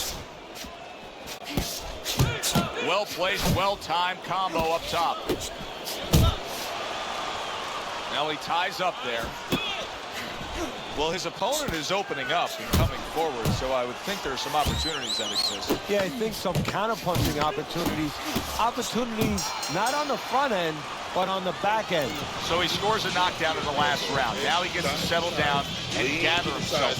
Well placed, well-timed combo up top. Now he ties up there. Well, his opponent is opening up and coming forward, so I would think there are some opportunities that exist. Yeah, I think some counter-punching opportunities. Opportunities not on the front end, but on the back end. So he scores a knockdown in the last round. Now he gets to settle down and gather himself.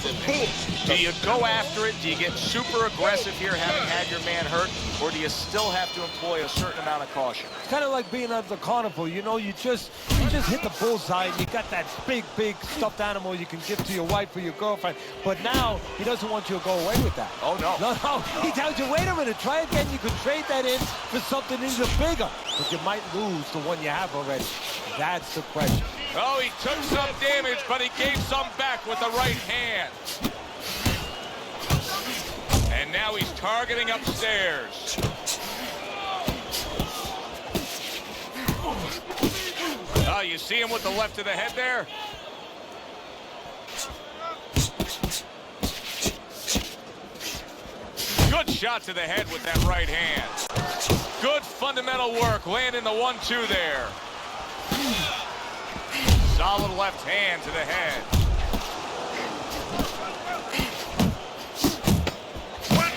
Do you go after it? Do you get super aggressive here, having had your man hurt? Or do you still have to employ a certain amount of caution? It's kind of like being at the carnival. You know, you just hit the bullseye and you got that big stuffed animal you can give to your wife or your girlfriend. But now he doesn't want you to go away with that. Oh, no. No. He tells you, wait a minute, try again. You can trade that in for something even bigger. But you might lose the one you have already. That's the question. Oh, he took some damage, but he gave some back with the right hand. And now he's targeting upstairs. Oh, you see him with the left of the head there? Good shot to the head with that right hand. Good fundamental work, landing the 1-2 there. Solid left hand to the head.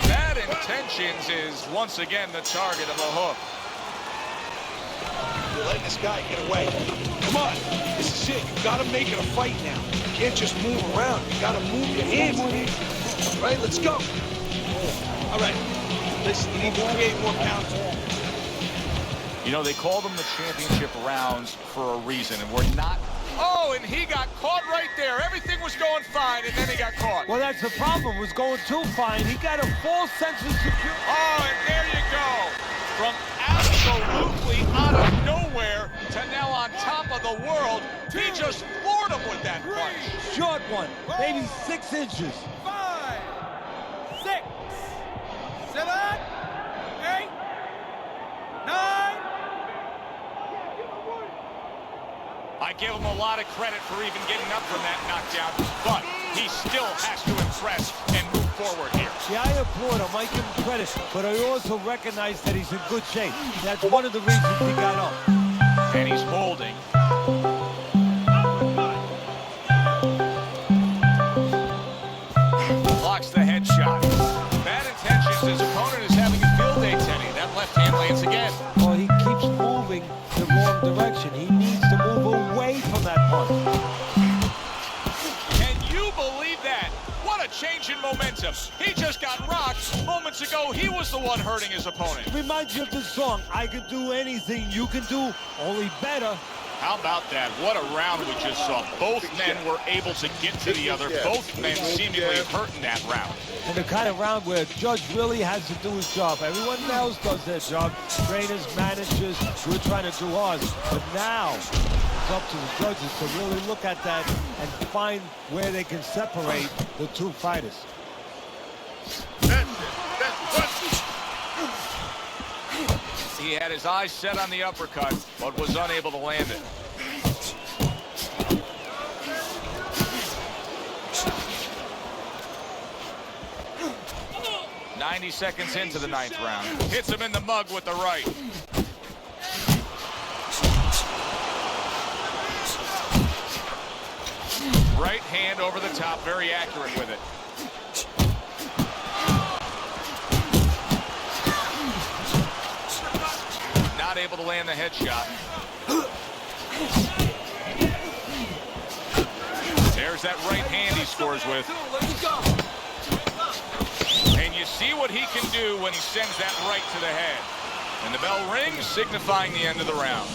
Bad Intentions is once again the target of a hook. You're letting this guy get away. Come on, this is it. You gotta make it a fight now. You can't just move around. You gotta move your hands. All right, let's go. All right, listen, you need to create more counters. You know, they call them the championship rounds for a reason, and we're not Oh, and he got caught right there. Everything was going fine, and then he got caught. Well, that's the problem. It was going too fine. He got a false sense of security. Oh, and there you go. From absolutely out of nowhere to now on top of the world, he just floored him with that punch. Short one, maybe 6 inches. 5, 6, 7, 8, 9. I give him a lot of credit for even getting up from that knockdown, but he still has to impress and move forward here. Yeah, I applaud him. I give him credit, but I also recognize that he's in good shape. That's one of the reasons he got up. And he's holding. Blocks the headshot. Bad intentions. His opponent is having a field day, Teddy. That left hand lands again. Well, he keeps moving the wrong direction. He needs to move away from that punch. Can you believe that? What a change in momentum. He just got rocked. Moments ago, he was the one hurting his opponent. It reminds you of this song, I can do anything you can do, only better. How about that? What a round we just saw. Both men were able to get to the other. Both men seemingly hurt in that round. And the kind of round where a judge really has to do his job. Everyone else does their job. Trainers, managers, we're trying to do ours. But now, it's up to the judges to really look at that and find where they can separate the two fighters. He had his eyes set on the uppercut, but was unable to land it. "90 seconds into the 9th round. Hits him in the mug with the right. Right hand over the top, very accurate with it. Not able to land the headshot. There's that right hand he scores with. And you see what he can do when he sends that right to the head. And the bell rings, signifying the end of the round.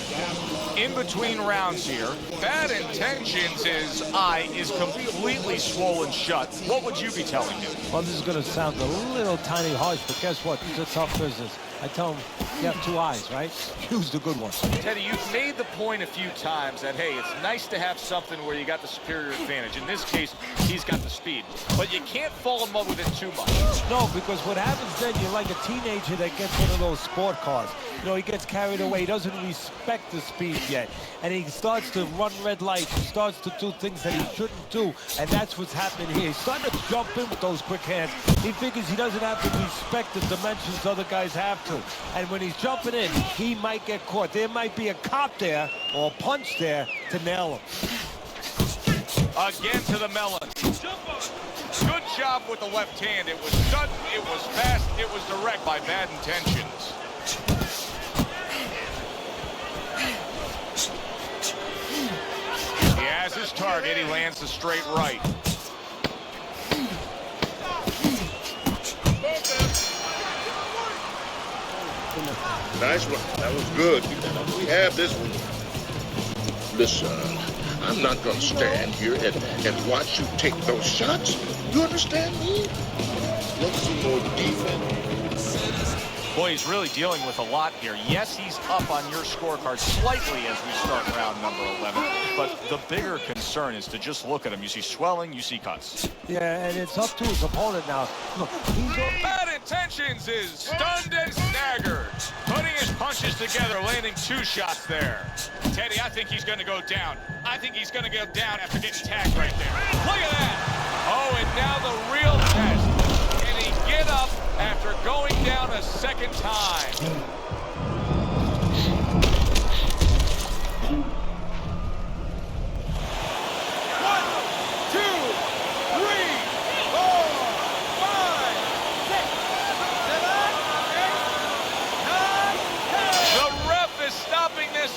In between rounds here, Bad Intentions' eye is completely swollen shut. What would you be telling him? Well, this is going to sound a little tiny harsh, but guess what? It's a tough business. I tell him, you have 2 eyes, right? Use the good one. Teddy, you've made the point a few times that, hey, it's nice to have something where you got the superior advantage. In this case, he's got the speed. But you can't fall in love with it too much. No, because what happens then, you're like a teenager that gets one of those sport cars. You know, he gets carried away. He doesn't respect the speed yet. And he starts to run red lights. He starts to do things that he shouldn't do. And that's what's happening here. He's starting to jump in with those quick hands. He figures he doesn't have to respect the dimensions other guys have to. And when he's jumping in, he might get caught. There might be a cop there or a punch there to nail him. Again to the melon. Good job with the left hand. It was sudden, it was fast, it was direct by Bad Intentions. He has his target. He lands the straight right. Nice one. That was good. We have this one. Listen, I'm not going to stand here and watch you take those shots. You understand me? Let's see more defense. Boy, he's really dealing with a lot here. Yes, he's up on your scorecard slightly as we start round number 11. But the bigger concern is to just look at him. You see swelling, you see cuts. Yeah, and it's up to his opponent now. Look, Bad Intentions is stunned and staggered. Putting his punches together, landing 2 shots there. Teddy, I think he's going to go down. I think he's going to go down after getting tagged right there. Look at that. Oh, and now the real test. Can he get up after going down a second time?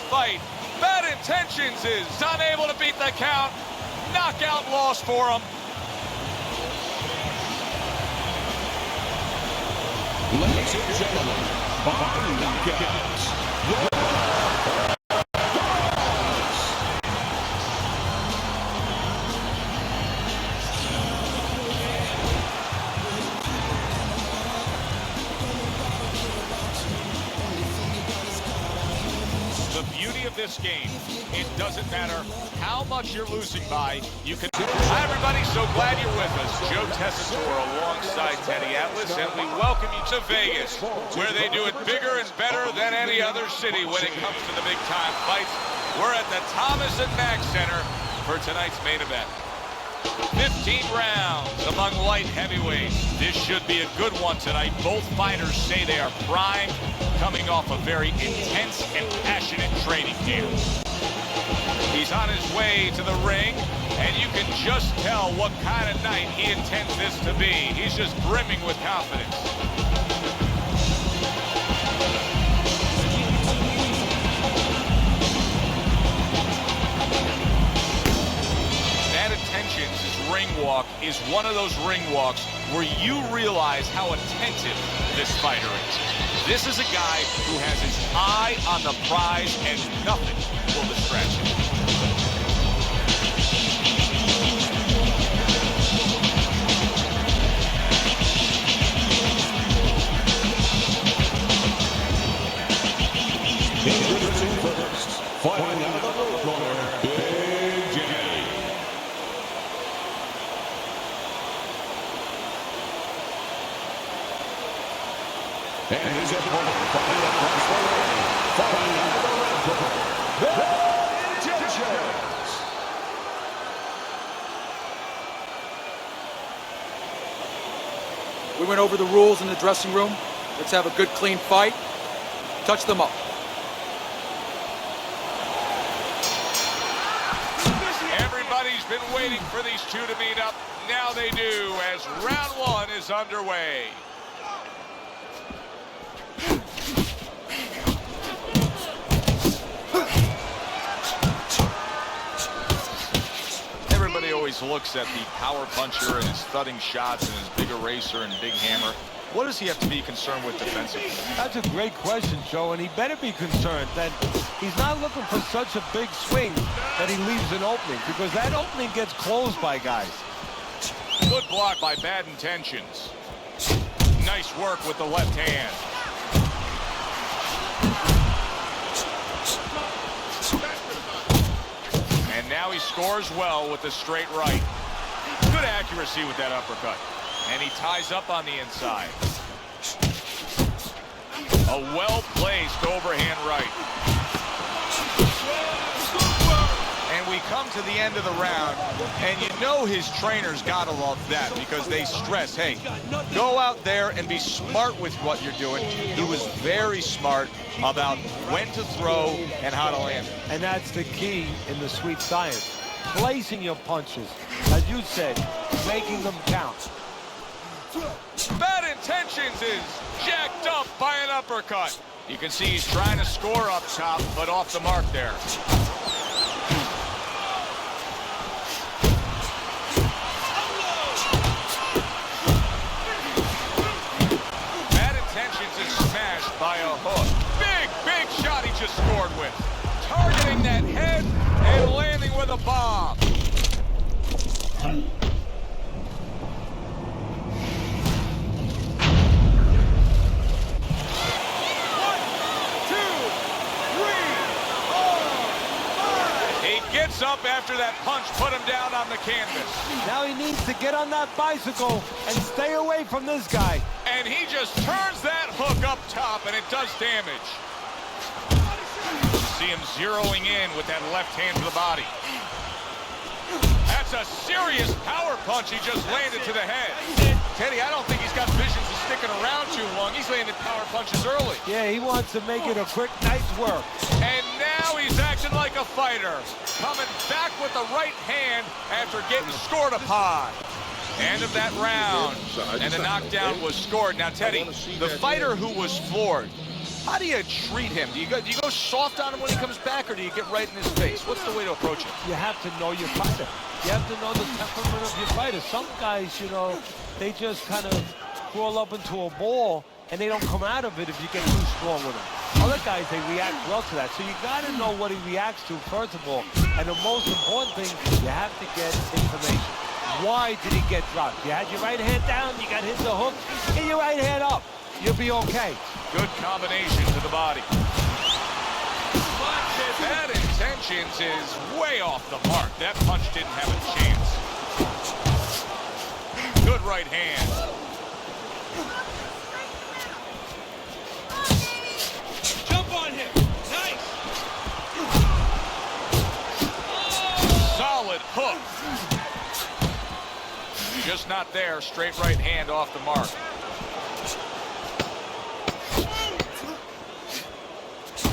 Fight. Bad Intentions is unable to beat the count. Knockout loss for him. Ladies and gentlemen, by knockout. beauty of this game. It doesn't matter how much you're losing by. You can. Hi, everybody. So glad you're with us. Joe Tessitore alongside Teddy Atlas, and we welcome you to Vegas, where they do it bigger and better than any other city when it comes to the big-time fights. We're at the Thomas and Mack Center for tonight's main event. 15 rounds among light heavyweights. This should be a good one tonight. Both fighters say they are primed, coming off a very intense and passionate training camp. He's on his way to the ring, and you can just tell what kind of night he intends this to be. He's just brimming with confidence. His ring walk is one of those ring walks where you realize how attentive this fighter is. This is a guy who has his eye on the prize and nothing will distract him. Introducing first, fighting out of the corner, Big Daddy. And his opponent, fighting across the ring, fighting out of the red corner, The Intentions. We went over the rules in the dressing room. Let's have a good, clean fight. Touch them up. Everybody's been waiting for these two to meet up. Now they do, as round one is underway. Everybody always looks at the power puncher and his thudding shots and his big eraser and big hammer. What does he have to be concerned with defensively? That's a great question, Joe, and he better be concerned that he's not looking for such a big swing that he leaves an opening, because that opening gets closed by guys. Good block by Bad Intentions. Nice work with the left hand. And now he scores well with the straight right. Good accuracy with that uppercut. And he ties up on the inside. A well-placed overhand right. And we come to the end of the round, and you know his trainers gotta love that, because they stress, hey, go out there and be smart with what you're doing. He was very smart about when to throw and how to land it. And that's the key in the sweet science. Placing your punches, as you said, making them count. Bad Intentions is jacked up by an uppercut. You can see he's trying to score up top, but off the mark there. Bad Intentions is smashed by a hook. Big shot he just scored with. Targeting that head and landing with a bomb. Gets up after that punch, put him down on the canvas. Now he needs to get on that bicycle and stay away from this guy. And he just turns that hook up top, and it does damage. You see him zeroing in with that left hand to the body. That's a serious power punch he just landed to the head. Teddy, I don't think he's got visions of sticking around too long. He's landed power punches early. Yeah, he wants to make it a quick night's work. And now he's acting like a fighter. Coming back with the right hand after getting scored upon. End of that round. And the knockdown was scored. Now, Teddy, the fighter who was floored, how do you treat him? Do you go soft on him when he comes back, or do you get right in his face? What's the way to approach him? You have to know your fighter. You have to know the temperament of your fighter. Some guys, you know, they just kind of crawl up into a ball and they don't come out of it if you get too strong with them. Other guys, they react well to that. So you got to know what he reacts to, first of all. And the most important thing, you have to get information. Why did he get dropped? You had your right hand down, you got hit the hook, get your right hand up. You'll be okay. Good combination to the body. Bad Intentions is way off the mark. That punch didn't have a chance. Good right hand. Jump on him. Nice. Solid hook. Just not there. Straight right hand off the mark.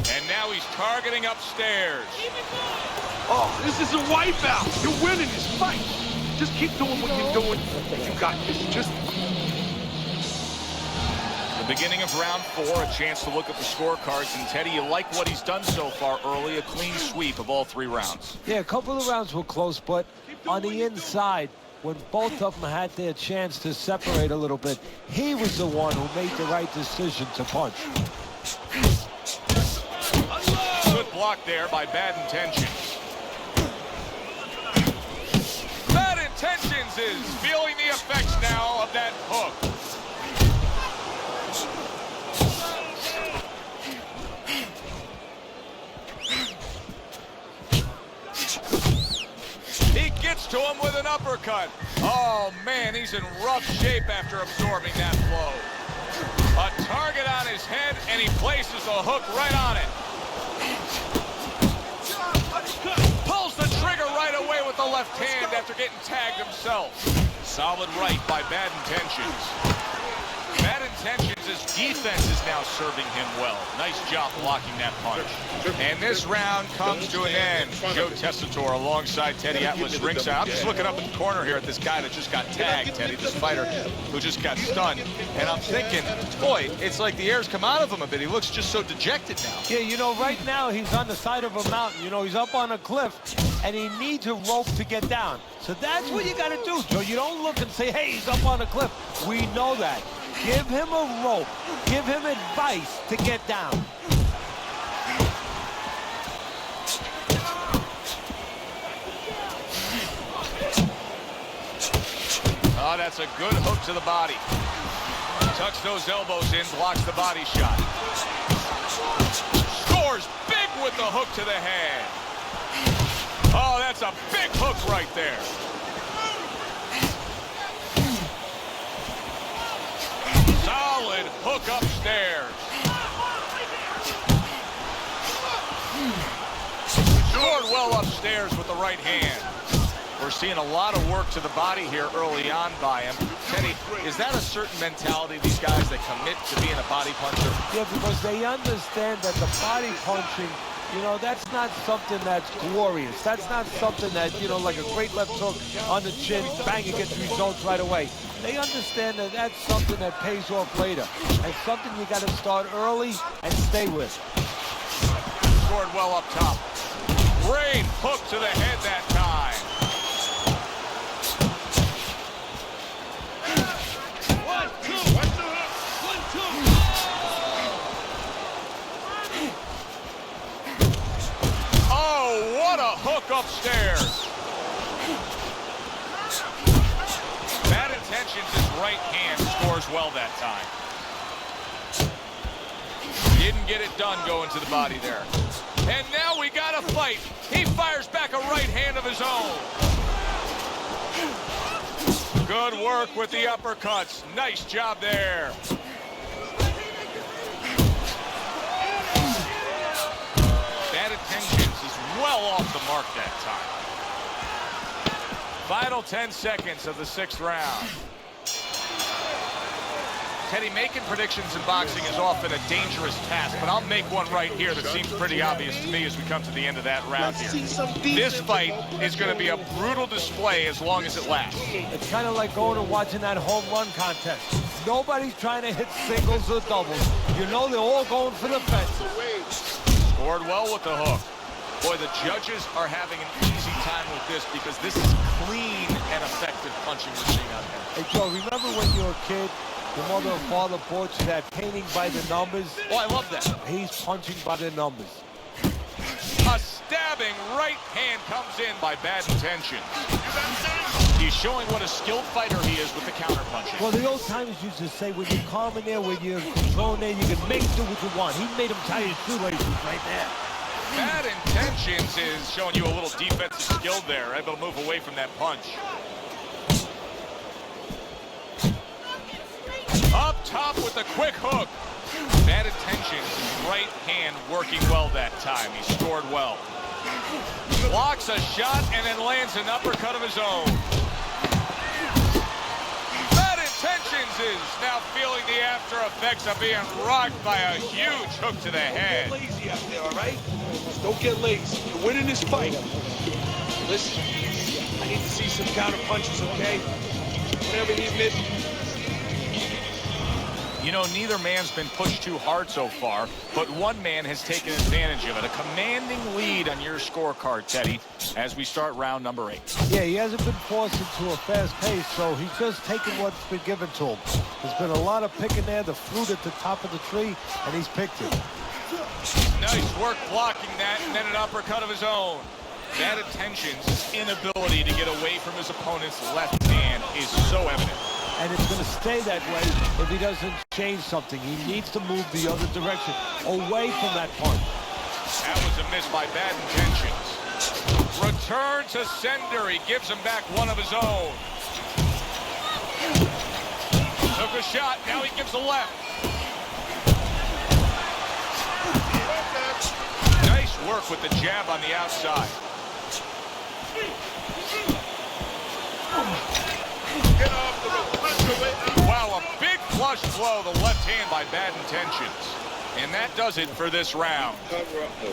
And now he's targeting upstairs. Oh, this is a wipeout. You're winning this fight. Just keep doing what you're doing. You got this. Just The beginning of round 4, a chance to look at the scorecards. And Teddy, you like what he's done so far early, a clean sweep of all 3 rounds. Yeah, a couple of rounds were close, but on the inside, when both of them had their chance to separate a little bit, he was the one who made the right decision to punch. Good block there by Bad Intentions. Bad Intentions is feeling the effects now of that hook. He gets to him with an uppercut. Oh, man, he's in rough shape after absorbing that blow. A target on his head, and he places a hook right on it. Pulls the trigger right away with the left hand after getting tagged himself. Solid right by Bad Intentions. Bad Intentions, his defense is now serving him well. Nice job blocking that punch. And this round comes to an end. Joe Tessitore alongside Teddy Atlas ringside. I'm just looking up in the corner here at this guy that just got tagged, Teddy, this fighter who just got stunned. And I'm thinking, boy, it's like the air's come out of him a bit. He looks just so dejected now. Yeah, you know, right now he's on the side of a mountain. You know, he's up on a cliff, and he needs a rope to get down. So that's what you got to do, Joe. You don't look and say, hey, he's up on a cliff. We know that. Give him a rope. Give him advice to get down. Oh, that's a good hook to the body. Tucks those elbows in, blocks the body shot. Scores big with the hook to the head. Oh, that's a big hook right there. Solid hook upstairs. Scored well upstairs with the right hand. We're seeing a lot of work to the body here early on by him. Teddy, is that a certain mentality, these guys that commit to being a body puncher? Yeah, because they understand that the body punching, you know, that's not something that's glorious. That's not something that, you know, like a great left hook on the chin, bang, you get the results right away. They understand that that's something that pays off later. And something you got to start early and stay with. Scored well up top. Great hook to the head that time. Oh, what a hook upstairs. Bad Intentions, his right hand scores well that time. Didn't get it done going to the body there. And now we got a fight. He fires back a right hand of his own. Good work with the uppercuts. Nice job there. Bad Intentions is well off the mark that time. Final 10 seconds of the 6th round. Teddy, making predictions in boxing is often a dangerous task, but I'll make one right here that seems pretty obvious to me as we come to the end of that round here. This fight is going to be a brutal display as long as it lasts. It's kind of like going and watching that home run contest. Nobody's trying to hit singles or doubles. You know they're all going for the fences. Scored well with the hook. Boy, the judges are having an easy time with this because this is clean and effective punching we're seeing out there. Hey, Joe, remember when you were a kid, your mother and father bought you that painting by the numbers? Oh, I love that. He's punching by the numbers. A stabbing right hand comes in by Bad Intentions. He's showing what a skilled fighter he is with the counter-punching. Well, the old timers used to say, when you're calm in there, when you're controlling there, you can make do what you want. He made him tie his shoelaces right there. Bad Intentions is showing you a little defensive skill there, able to move away from that punch. Up top with the quick hook. Bad Intentions, right hand working well that time. He scored well. Blocks a shot and then lands an uppercut of his own. Bad Intentions is now feeling the after effects of being rocked by a huge hook to the head. Don't get lazy out there, all right? Just don't get lazy. You're winning this fight. Listen, I need to see some counter punches, okay? Whatever he missed. You know, neither man's been pushed too hard so far, but one man has taken advantage of it. A commanding lead on your scorecard, Teddy, as we start round number 8. Yeah, he hasn't been forced into a fast pace, so he's just taking what's been given to him. There's been a lot of picking there, the fruit at the top of the tree, and he's picked it. Nice work blocking that, and then an uppercut of his own. Bad Intentions' inability to get away from his opponent's left hand is so evident. And it's going to stay that way if he doesn't change something. He needs to move the other direction, away from that punch. That was a miss by Bad Intentions. Return to sender. He gives him back one of his own. Took a shot. Now he gives a left. Nice work with the jab on the outside. Get off the rope. Wow, a big flush blow, the left hand by Bad Intentions. And that does it for this round.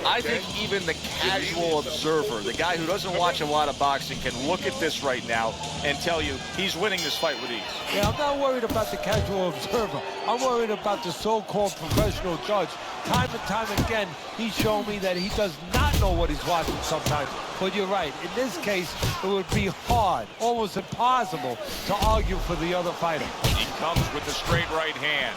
I think even the casual observer, the guy who doesn't watch a lot of boxing, can look at this right now and tell you he's winning this fight with ease. Yeah, I'm not worried about the casual observer. I'm worried about the so-called professional judge. Time and time again, he's shown me that he does not know what he's watching sometimes. But you're right. In this case, it would be hard, almost impossible, to argue for the other fighter. He comes with the straight right hand.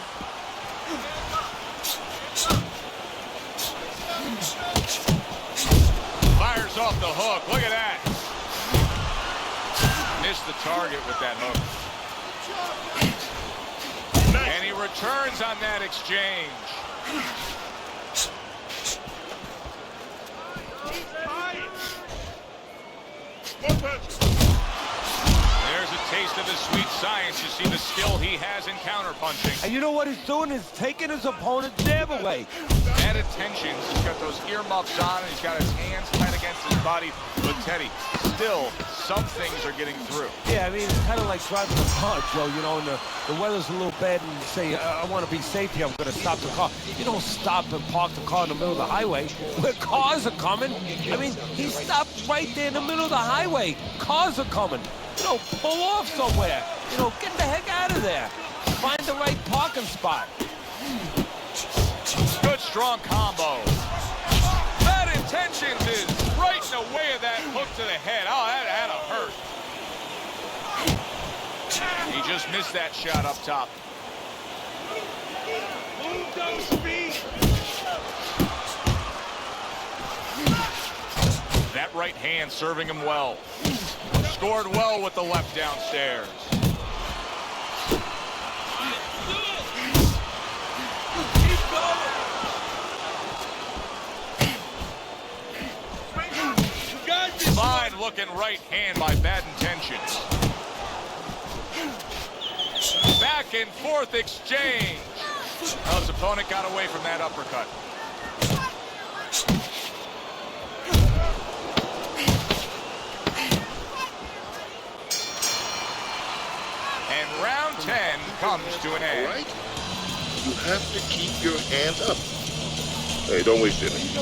Fires off the hook. Look at that. Missed the target with that hook. And he returns on that exchange. There's a taste of the sweet science. You see the skill he has in counterpunching. And you know what he's doing? He's taking his opponent's jab away. Bad Intentions. He's got those earmuffs on, and he's got his hands tight against his body. But Teddy, still, some things are getting through. Yeah, I mean, it's kind of like driving a car, Joe. You know, and the weather's a little bad, and you say, I want to be safe here, I'm going to stop the car. You don't stop and park the car in the middle of the highway where cars are coming. I mean, he stopped right there in the middle of the highway. Cars are coming. You know, pull off somewhere. You know, get the heck out of there. Find the right parking spot. Good, strong combo. Bad Intentions is right in the way of that hook to the head. Oh, that had to hurt. He just missed that shot up top. Move those feet. That right hand serving him well. Scored well with the left downstairs. Fine looking right hand by Bad Intentions. Back and forth exchange. Oh, his opponent got away from that uppercut. And round 10 comes to an end. All right? You have to keep your hands up. Hey, don't waste any.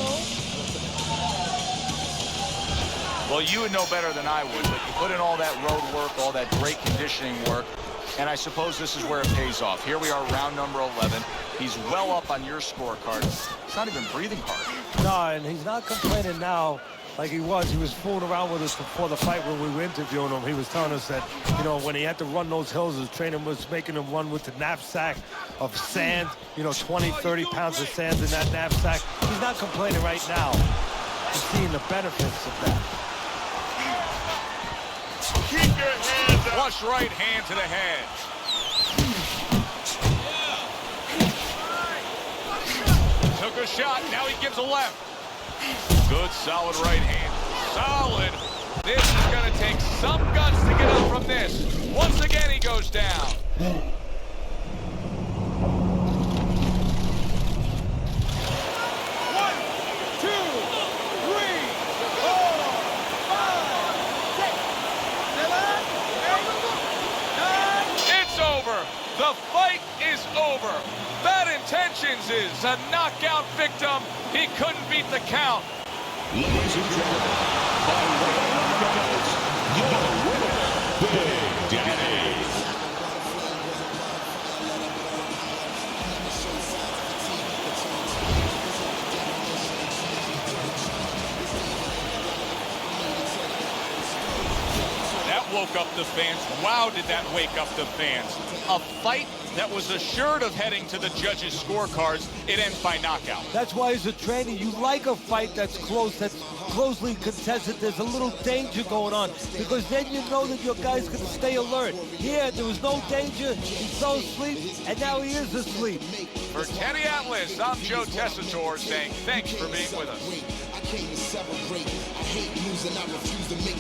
Well, you would know better than I would, but you put in all that road work, all that great conditioning work, and I suppose this is where it pays off. Here we are, round number 11. He's well up on your scorecard. He's not even breathing hard. No, and he's not complaining now like he was. He was fooling around with us before the fight when we were interviewing him. He was telling us that, you know, when he had to run those hills, his trainer was making him run with the knapsack of sand, you know, 20, 30 pounds of sand in that knapsack. He's not complaining right now. He's seeing the benefits of that. Keep your hands up. Flush right hand to the head. Took a shot, now he gives a left. Good, solid right hand. Solid. This is going to take some guts to get up from this. Once again, he goes down. 9. It's over. The fight is over. Bad Intentions is a knockout victim. He couldn't beat the count. Ladies and gentlemen, by way of knockouts, your winner, Big Daddy. That woke up the fans. Wow, did that wake up the fans. A fight that was assured of heading to the judges' scorecards. It ends by knockout. That's why as a trainer, you like a fight that's close, that's closely contested. There's a little danger going on because then you know that your guy's going to stay alert. Here, there was no danger. He fell asleep, and now he is asleep. For Teddy Atlas, I'm Joe Tessitore saying thanks for being with us. I came to celebrate. I hate losing. I refuse to make